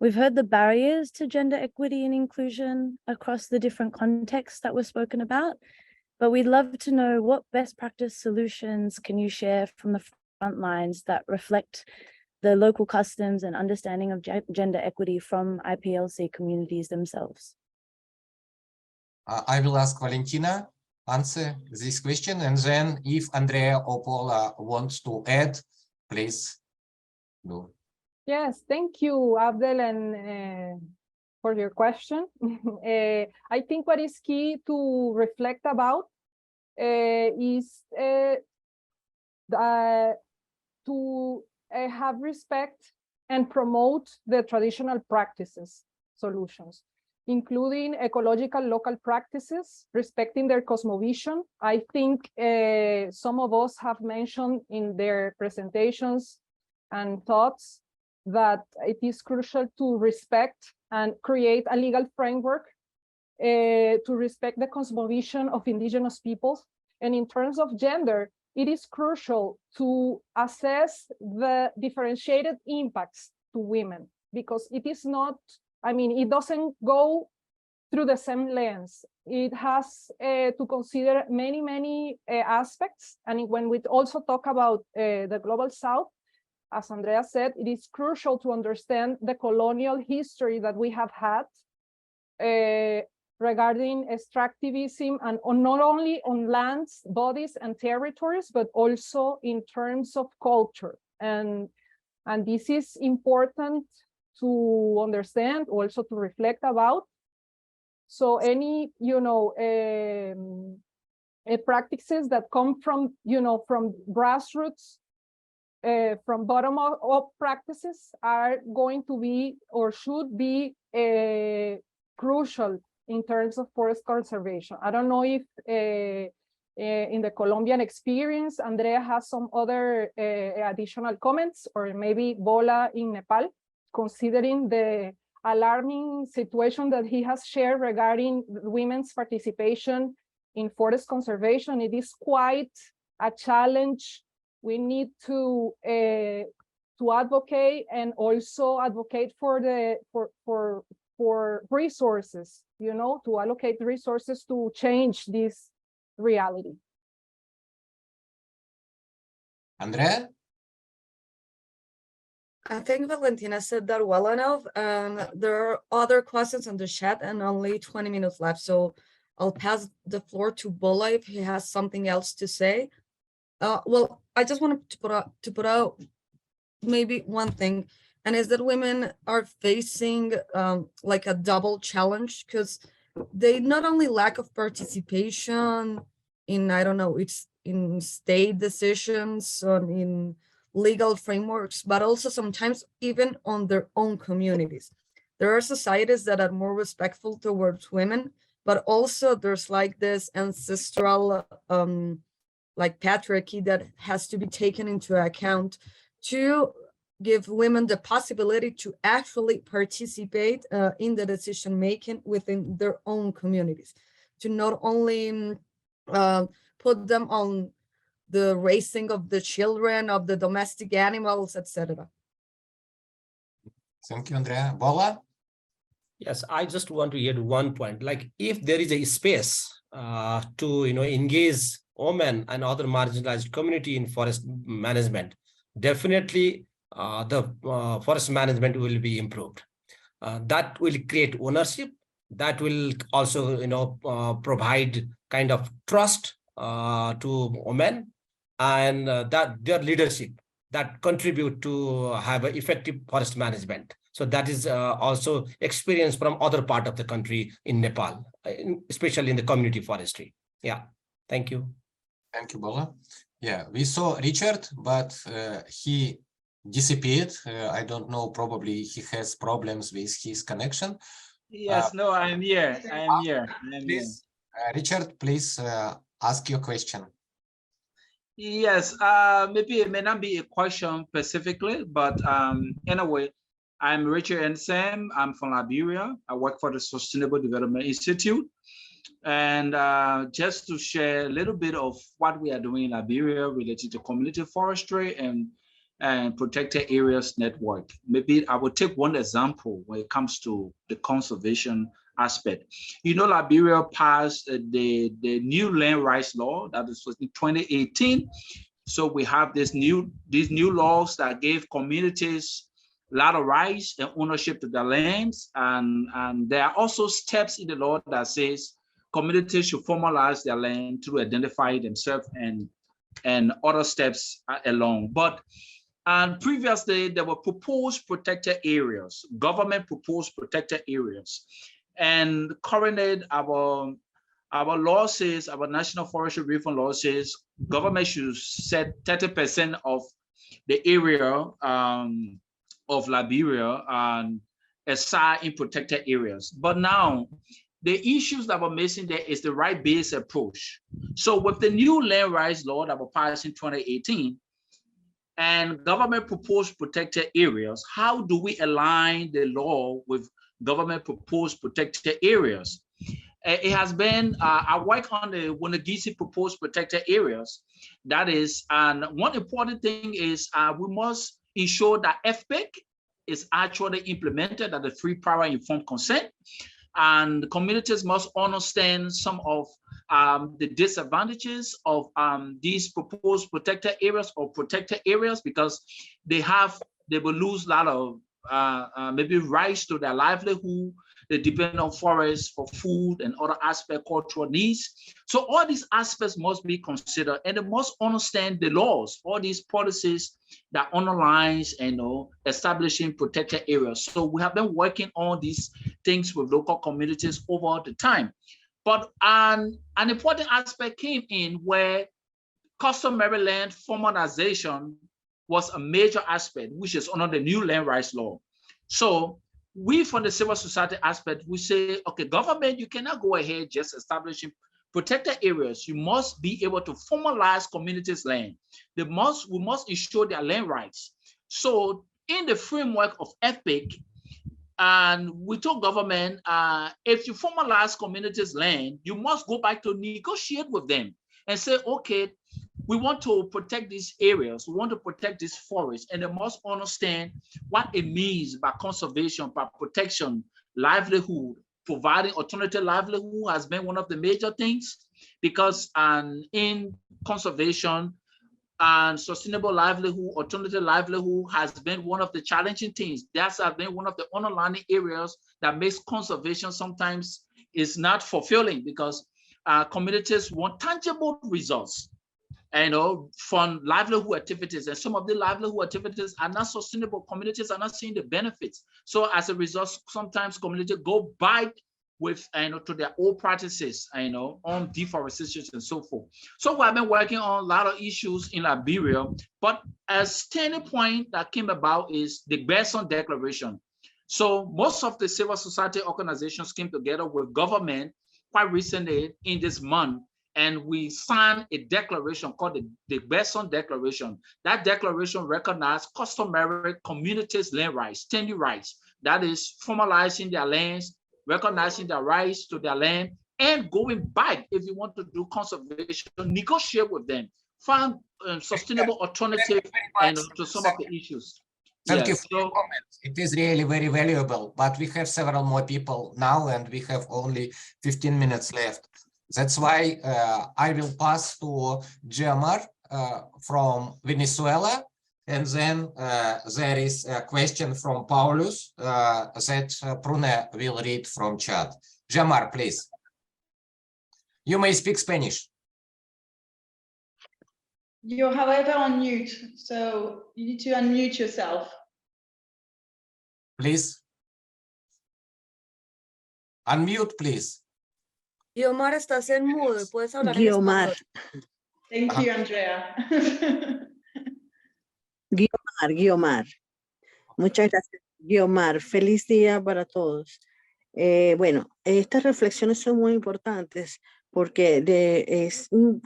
We've heard the barriers to gender equity and inclusion across the different contexts that were spoken about, but we'd love to know what best practice solutions can you share from the front lines that reflect the local customs and understanding of gender equity from IPLC communities themselves. I will ask Valentina answer this question, and then if Andrea or Bhola wants to add, please do. Yes, thank you, Abdel, and for your question. I think what is key to reflect about is to have respect and promote the traditional practices solutions, including ecological local practices, respecting their cosmovision. I think some of us have mentioned in their presentations and thoughts that it is crucial to respect and create a legal framework to respect the cosmovision of indigenous peoples. And in terms of gender, it is crucial to assess the differentiated impacts to women, because it is not, I mean, it doesn't go through the same lens. It has to consider many aspects. And when we also talk about the Global South, as Andrea said, it is crucial to understand the colonial history that we have had regarding extractivism, and not only on lands, bodies, and territories, but also in terms of culture. And this is important to understand, also to reflect about. So any, practices that come from, from grassroots, from bottom-up practices are going to be, or should be, crucial in terms of forest conservation. I don't know if in the Colombian experience, Andrea has some other additional comments, or maybe Bhola in Nepal, considering the alarming situation that he has shared regarding women's participation in forest conservation. It is quite a challenge. We need to advocate, and also advocate for resources, to allocate resources to change this reality. Andrea? I think Valentina said that well enough, and there are other questions on the chat and only 20 minutes left. So I'll pass the floor to Bhola if he has something else to say. Well, I just wanted to put out maybe one thing, and is that women are facing like a double challenge, because they not only lack of participation in, I don't know, it's in state decisions, in legal frameworks, but also sometimes even on their own communities. There are societies that are more respectful towards women, but also there's like this ancestral like patriarchy that has to be taken into account to give women the possibility to actually participate in the decision making within their own communities, to not only put them on the raising of the children, of the domestic animals, etc. Thank you, Andrea. Bhola? Yes, I just want to add one point. Like, if there is a space to engage women and other marginalized community in forest management, definitely the forest management will be improved. That will create ownership. That will also provide kind of trust to women, and that their leadership that contribute to have an effective forest management. So that is also experience from other part of the country in Nepal, especially in the community forestry. Yeah, thank you. Thank you, Bhola. Yeah, we saw Richard, but he disappeared. I don't know, probably he has problems with his connection. Yes, no, I am here. I am here. Please, Richard, please ask your question. Yes, maybe it may not be a question specifically, but anyway, I'm Richard and Sam. I'm from Liberia. I work for the Sustainable Development Institute. And just to share a little bit of what we are doing in Liberia related to community forestry and protected areas network. Maybe I will take one example when it comes to the conservation aspect. Liberia passed the new land rights law that was in 2018. So we have these new laws that gave communities a lot of rights and ownership to their lands. And there are also steps in the law that says communities should formalize their land to identify themselves and other steps along. But And previously, there were proposed protected areas, government proposed protected areas. And currently, our law says, our National Forestry Reform Law says, government should set 30% of the area of Liberia and aside in protected areas. But now, the issues that we're missing there is the right-based approach. So with the new land rights law that was passed in 2018, and government proposed protected areas, how do we align the law with government proposed protected areas? It has been, I work on the Winagisi proposed protected areas. That is, and one important thing is we must ensure that FPIC is actually implemented, that the free, prior, informed consent. And communities must understand some of the disadvantages of these proposed protected areas or protected areas, because they will lose a lot of maybe rights to their livelihood. They depend on forests for food and other aspect, cultural needs. So all these aspects must be considered, and they must understand the laws, all these policies that underlines and establishing protected areas. So we have been working on these things with local communities over the time. But an important aspect came in where customary land formalization was a major aspect, which is under the new land rights law. So we, from the civil society aspect, we say, okay, government, you cannot go ahead just establishing protected areas. You must be able to formalize communities' land. We must ensure their land rights. So in the framework of FPIC, and we told government, if you formalize communities' land, you must go back to negotiate with them and say, okay, we want to protect these areas, we want to protect these forests, and they must understand what it means by conservation, by protection, livelihood. Providing alternative livelihood has been one of the major things, because in conservation and sustainable livelihood, alternative livelihood has been one of the challenging things. That's been one of the underlying areas that makes conservation sometimes is not fulfilling, because communities want tangible results, from livelihood activities, and some of the livelihood activities are not sustainable. Communities are not seeing the benefits. So as a result, sometimes communities go back with to their old practices, on deforestation and so forth. So I've been working on a lot of issues in Liberia, but a standing point that came about is the Batzin Declaration. So most of the civil society organizations came together with government quite recently in this month, and we signed a declaration called the Batzin Declaration. That declaration recognized customary communities' land rights, tenure rights. That is formalizing their lands, recognizing their rights to their land, and going back, if you want to do conservation, negotiate with them, find sustainable alternative to some of the issues. Thank you for your comments. It is really very valuable, but we have several more people now, and we have only 15 minutes left. That's why I will pass to Gemar from Venezuela, and then there is a question from Paulus that Prune will read from chat. Gemar, please. You may speak Spanish. You're, however, on mute, so you need to unmute yourself. Please. Unmute, please. Guiomar, estás en mudo, puedes hablar en español. Thank you, Andrea. Guiomar. Muchas gracias, Guiomar. Feliz día para todos. Bueno, estas reflexiones son muy importantes porque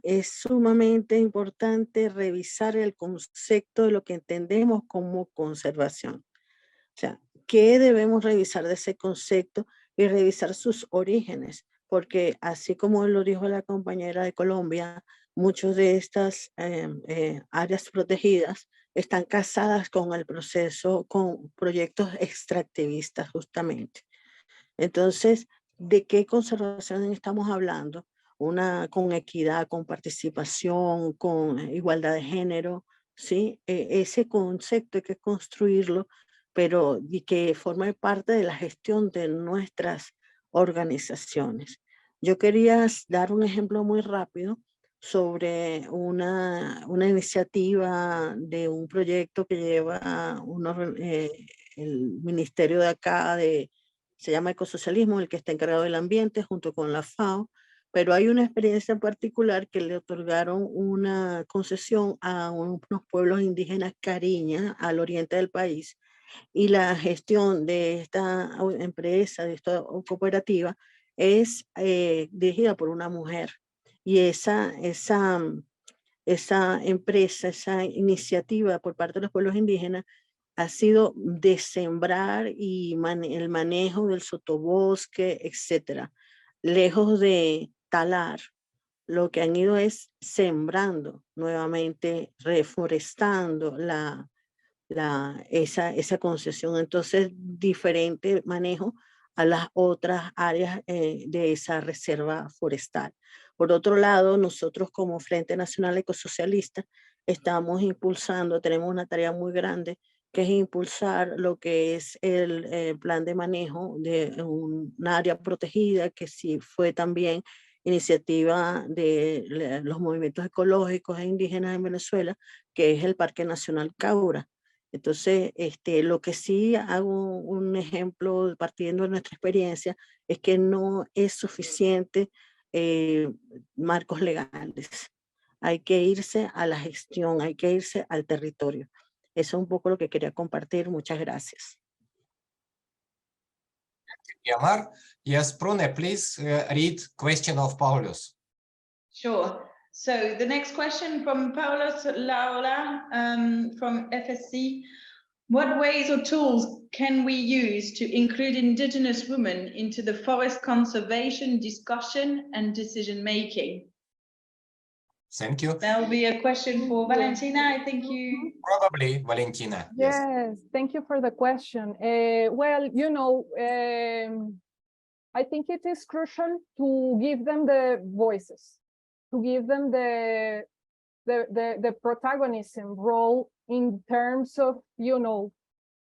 es sumamente importante revisar el concepto de lo que entendemos como conservación. O sea, ¿qué debemos revisar de ese concepto y revisar sus orígenes? Porque así como lo dijo la compañera de Colombia, muchas de estas áreas protegidas están casadas con el proceso, con proyectos extractivistas justamente. Entonces, ¿de qué conservación estamos hablando? Una con equidad, con participación, con igualdad de género, ¿sí? Ese concepto hay que construirlo, pero y que forme parte de la gestión de nuestras organizaciones. Yo quería dar un ejemplo muy rápido sobre una iniciativa de un proyecto que lleva el ministerio de acá, se llama ecosocialismo, el que está encargado del ambiente junto con la FAO, pero hay una experiencia particular que le otorgaron una concesión a unos pueblos indígenas cariñas al oriente del país, y la gestión de esta empresa, de esta cooperativa, es dirigida por una mujer. Y esa empresa, esa iniciativa por parte de los pueblos indígenas ha sido de sembrar y el manejo del sotobosque, etcétera. Lejos de talar, lo que han ido es sembrando nuevamente, reforestando esa concesión. Entonces, diferente manejo a las otras áreas de esa reserva forestal. Por otro lado, nosotros como Frente Nacional Ecosocialista estamos impulsando, tenemos una tarea muy grande, que es impulsar lo que es el plan de manejo de un área protegida, que sí fue también iniciativa de los movimientos ecológicos e indígenas en Venezuela, que es el Parque Nacional Caura. Entonces, lo que sí hago un ejemplo partiendo de nuestra experiencia es que no es suficiente marcos legales. Hay que irse a la gestión, hay que irse al territorio. Eso es un poco lo que quería compartir. Muchas gracias. Yamar. Yes, Prune, please read question of Paulus. Sure. So the next question from Paulus Laura from FSC. What ways or tools can we use to include indigenous women into the forest conservation discussion and decision making? Thank you. That'll be a question for Valentina. I think you... Probably Valentina. Yes, thank you for the question. Well, you know, I think it is crucial to give them the voices, to give them the protagonism role in terms of, you know,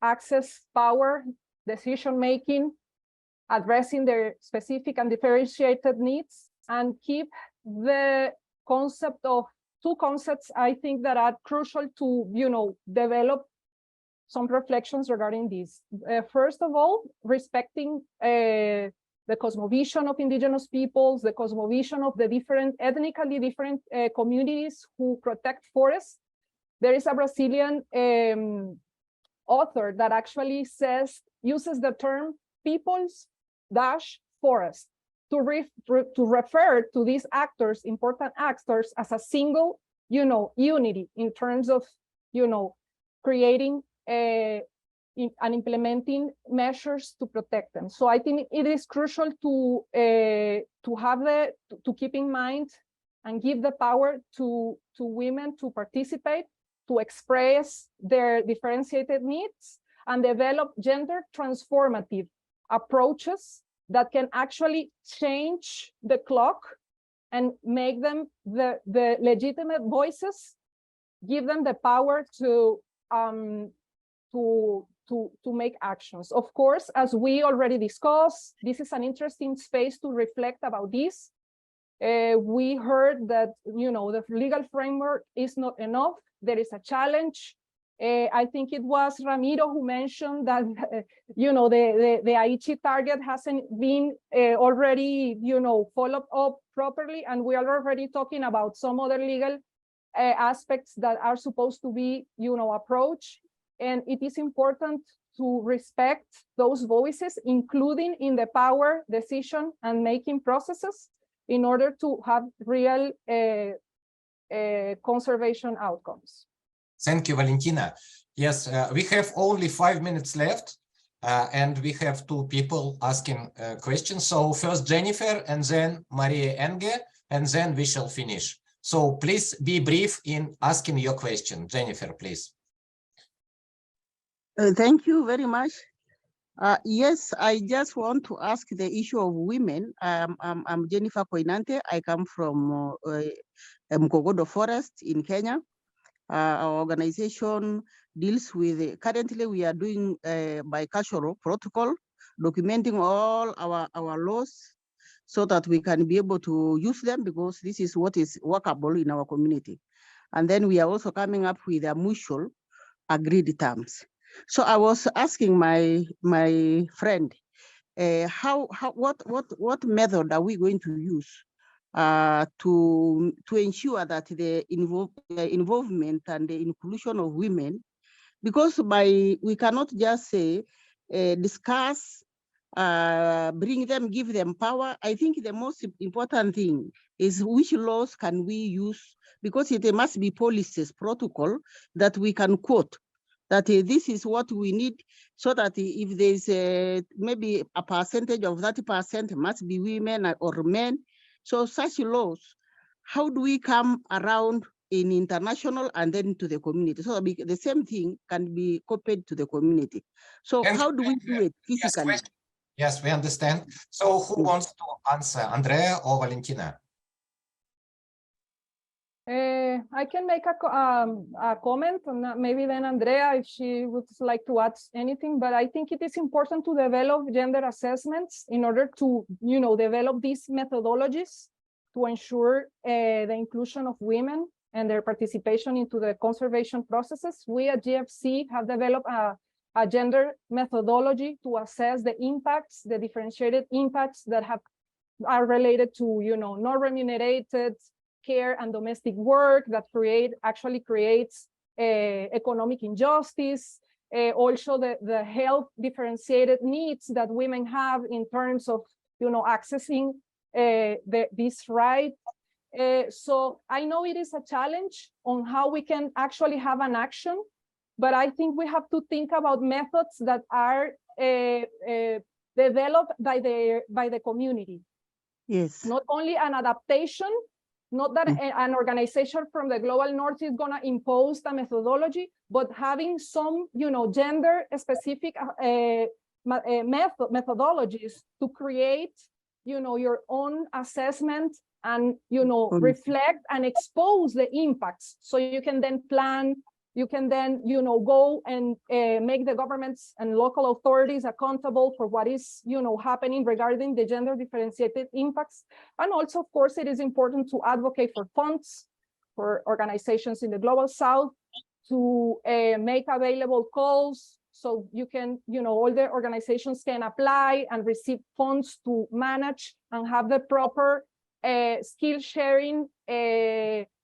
access, power, decision making, addressing their specific and differentiated needs, and keep the concept of two concepts, I think, that are crucial to, you know, develop some reflections regarding this. First of all, respecting the cosmovision of indigenous peoples, the cosmovision of the different, ethnically different communities who protect forests. There is a Brazilian author that actually uses the term peoples-forest to refer to these actors, important actors, as a single, you know, unity in terms of, you know, creating and implementing measures to protect them. So I think it is crucial to keep in mind and give the power to women to participate, to express their differentiated needs, and develop gender transformative approaches that can actually change the clock and make them the legitimate voices, give them the power to make actions. Of course, as we already discussed, this is an interesting space to reflect about this. We heard that, you know, the legal framework is not enough. There is a challenge. I think it was Ramiro who mentioned that, you know, the Aichi target hasn't been already, you know, followed up properly. And we are already talking about some other legal aspects that are supposed to be, you know, approached. And it is important to respect those voices, including in the power, decision, and making processes in order to have real conservation outcomes. Thank you, Valentina. Yes, we have only 5 minutes left, and we have two people asking questions. So first Jennifer, and then Maria Enge, and then we shall finish. So please be brief in asking your question. Jennifer, please. Thank you very much. Yes, I just want to ask the issue of women. I'm Jennifer Koinante. I come from Mkogodo Forest in Kenya. Our organization deals with, currently we are doing a bicultural protocol, documenting all our laws. so that we can be able to use them because this is what is workable in our community. And then we are also coming up with a mutual agreed terms. So I was asking my friend, what method are we going to use to ensure that the involvement and the inclusion of women, because we cannot just say discuss, bring them, give them power. I think the most important thing is which laws can we use, because it must be policies, protocol that we can quote, that this is what we need, so that if there's maybe a percentage of that percent must be women or men. So such laws, how do we come around in international and then to the community? So the same thing can be copied to the community. So how do we do it physically? Yes, we understand. So who wants to answer, Andrea or Valentina? I can make a comment, and maybe then Andrea, if she would like to add anything, but I think it is important to develop gender assessments in order to, develop these methodologies to ensure the inclusion of women and their participation into the conservation processes. We at GFC have developed a gender methodology to assess the impacts, the differentiated impacts that are related to, non-remunerated care and domestic work that actually creates economic injustice, also the health differentiated needs that women have in terms of, accessing this right. So I know it is a challenge on how we can actually have an action, but I think we have to think about methods that are developed by the community. Yes. Not only an adaptation, not that an organization from the global north is going to impose the methodology, but having some, gender specific methodologies to create, your own assessment and, reflect and expose the impacts. So you can then plan, you can then, go and make the governments and local authorities accountable for what is, happening regarding the gender differentiated impacts. And also, of course, it is important to advocate for funds for organizations in the global south to make available calls so you can, all the organizations can apply and receive funds to manage and have the proper skill sharing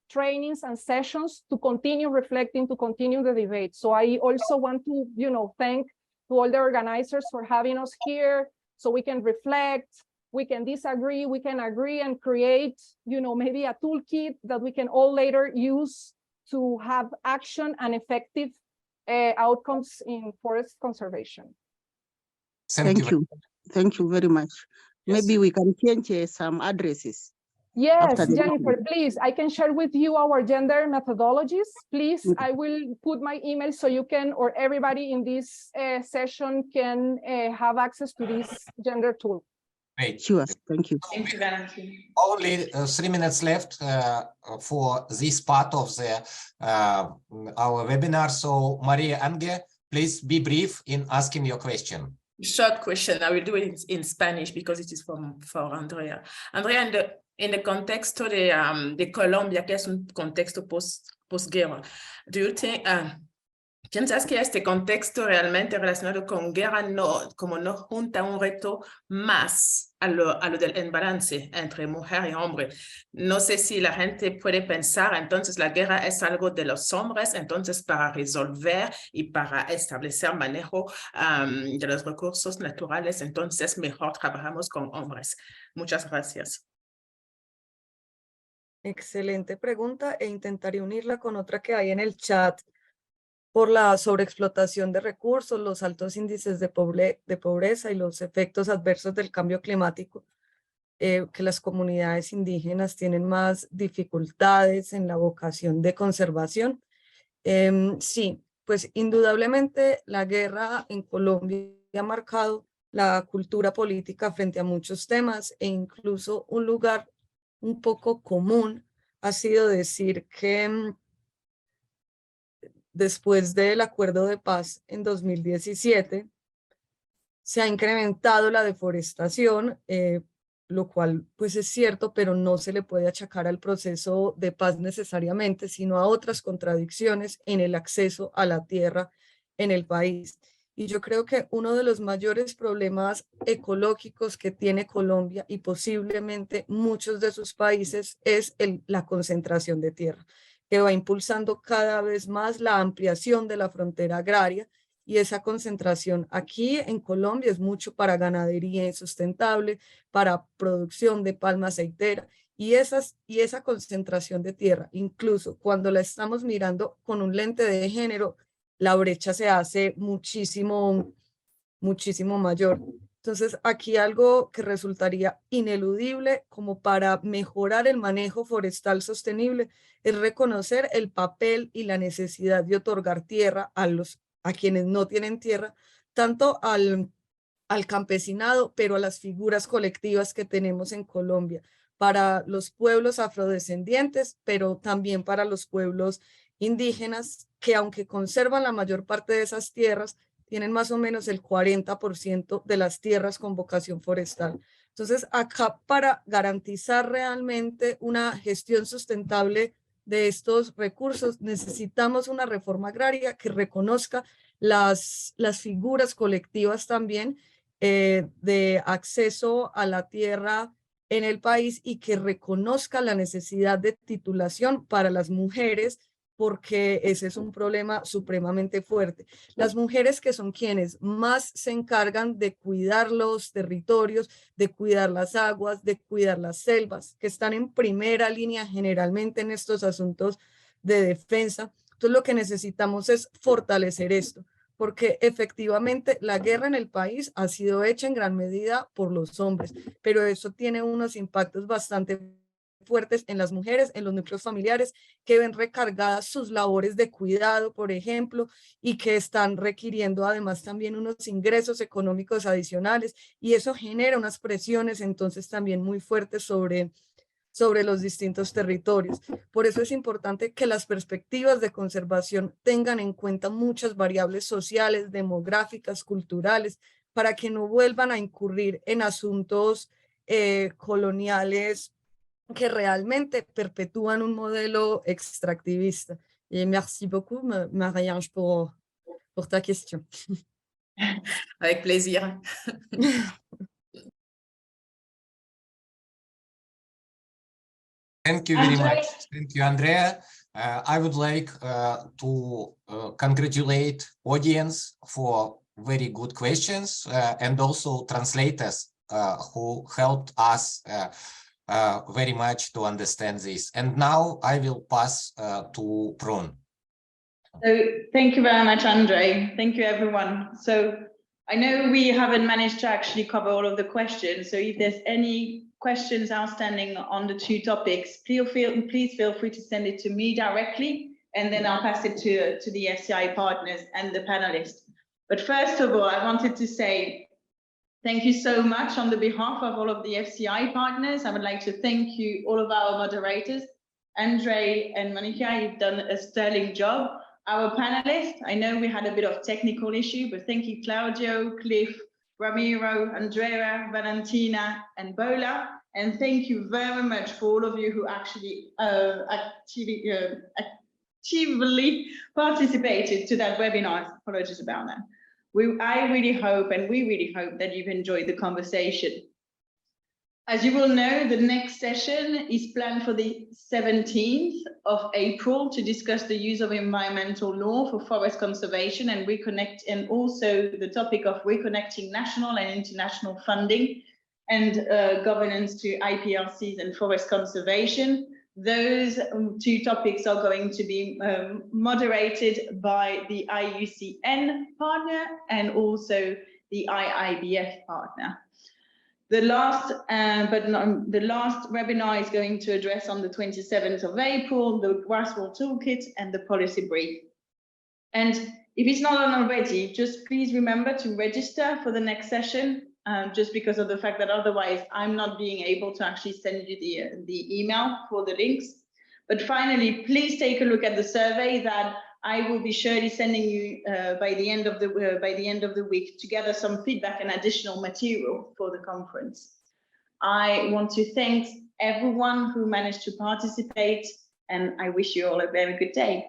trainings and sessions to continue reflecting, to continue the debate. So I also want to, thank to all the organizers for having us here so we can reflect, we can disagree, we can agree and create, maybe a toolkit that we can all later use to have action and effective outcomes in forest conservation. Thank you. Thank you very much. Yes. Maybe we can change some addresses. Yes, Jennifer, please, I can share with you our gender methodologies. Please, I will put my email so you can, or everybody in this session can have access to this gender tool. Great. Sure, thank you. Thank you, Valentina. Only 3 minutes left for this part of our webinar. So Maria Ange, please be brief in asking your question. Short question. I will do it in Spanish because it is for Andrea. Andrea, en el contexto de Colombia, que es un contexto posguerra, do you think, ¿piensas que este contexto realmente relacionado con guerra como no junta un reto más a lo del imbalance entre mujer y hombre? No sé si la gente puede pensar, entonces la guerra es algo de los hombres, entonces para resolver y para establecer manejo de los recursos naturales, entonces mejor trabajamos con hombres. Muchas gracias. Excelente pregunta e intentaré unirla con otra que hay en el chat por la sobreexplotación de recursos, los altos índices de pobreza y los efectos adversos del cambio climático, que las comunidades indígenas tienen más dificultades en la vocación de conservación. Sí, pues indudablemente la guerra en Colombia ha marcado la cultura política frente a muchos temas e incluso un lugar un poco común ha sido decir que después del acuerdo de paz en 2017 se ha incrementado la deforestación lo cual pues es cierto, pero no se le puede achacar al proceso de paz necesariamente, sino a otras contradicciones en el acceso a la tierra en el país. Y yo creo que uno de los mayores problemas ecológicos que tiene Colombia y posiblemente muchos de sus países es la concentración de tierra, que va impulsando cada vez más la ampliación de la frontera agraria. Y esa concentración aquí en Colombia es mucho para ganadería insustentable, para producción de palma aceitera. Y esa concentración de tierra, incluso cuando la estamos mirando con un lente de género, la brecha se hace muchísimo mayor. Entonces, aquí algo que resultaría ineludible como para mejorar el manejo forestal sostenible es reconocer el papel y la necesidad de otorgar tierra a quienes no tienen tierra, tanto al campesinado, pero a las figuras colectivas que tenemos en Colombia, para los pueblos afrodescendientes, pero también para los pueblos indígenas, que aunque conservan la mayor parte de esas tierras, tienen más o menos el 40% de las tierras con vocación forestal. Entonces, acá para garantizar realmente una gestión sustentable de estos recursos, necesitamos una reforma agraria que reconozca las figuras colectivas también de acceso a la tierra en el país y que reconozca la necesidad de titulación para las mujeres, porque ese es un problema supremamente fuerte. Las mujeres que son quienes más se encargan de cuidar los territorios, de cuidar las aguas, de cuidar las selvas, que están en primera línea generalmente en estos asuntos de defensa. Entonces lo que necesitamos es fortalecer esto, porque efectivamente la guerra en el país ha sido hecha en gran medida por los hombres, pero eso tiene unos impactos bastante fuertes en las mujeres, en los núcleos familiares, que ven recargadas sus labores de cuidado, por ejemplo, y que están requiriendo además también unos ingresos económicos adicionales, y eso genera unas presiones entonces también muy fuertes sobre los distintos territorios. Por eso es importante que las perspectivas de conservación tengan en cuenta muchas variables sociales, demográficas, culturales, para que no vuelvan a incurrir en asuntos coloniales que realmente perpetúan un modelo extractivista. Et merci beaucoup, Marie-Ange, pour ta question. Avec plaisir. Thank you very much. Thank you, Andrea. I would like to congratulate audience for very good questions and also translators who helped us very much to understand this. And now I will pass to Prun. So thank you very much, Andrey. Thank you, everyone. So I know we haven't managed to actually cover all of the questions. So if there's any questions outstanding on the two topics, please feel free to send it to me directly, and then I'll pass it to the FCI partners and the panelists. But first of all, I wanted to say thank you so much on the behalf of all of the FCI partners. I would like to thank you, all of our moderators, Andrey and Mónica. You've done a sterling job. Our panelists, I know we had a bit of technical issue, but thank you, Cláudio, Cliff, Ramiro, Andrea, Valentina, and Bhola. And thank you very much for all of you who actually actively participated to that webinar. Apologies about that. I really hope, and we really hope, that you've enjoyed the conversation. As you will know, the next session is planned for the 17th of April to discuss the use of environmental law for forest conservation and reconnect, and also the topic of reconnecting national and international funding and governance to IPLCs and forest conservation. Those two topics are going to be moderated by the IUCN partner and also the IIBF partner. The last webinar is going to address on the 27th of April, the Grassroots Toolkit and the policy brief. And if it's not on already, just please remember to register for the next session, just because of the fact that otherwise I'm not being able to actually send you the email for the links. But finally, please take a look at the survey that I will be surely sending you by the end of the week to gather some feedback and additional material for the conference. I want to thank everyone who managed to participate, and I wish you all a very good day.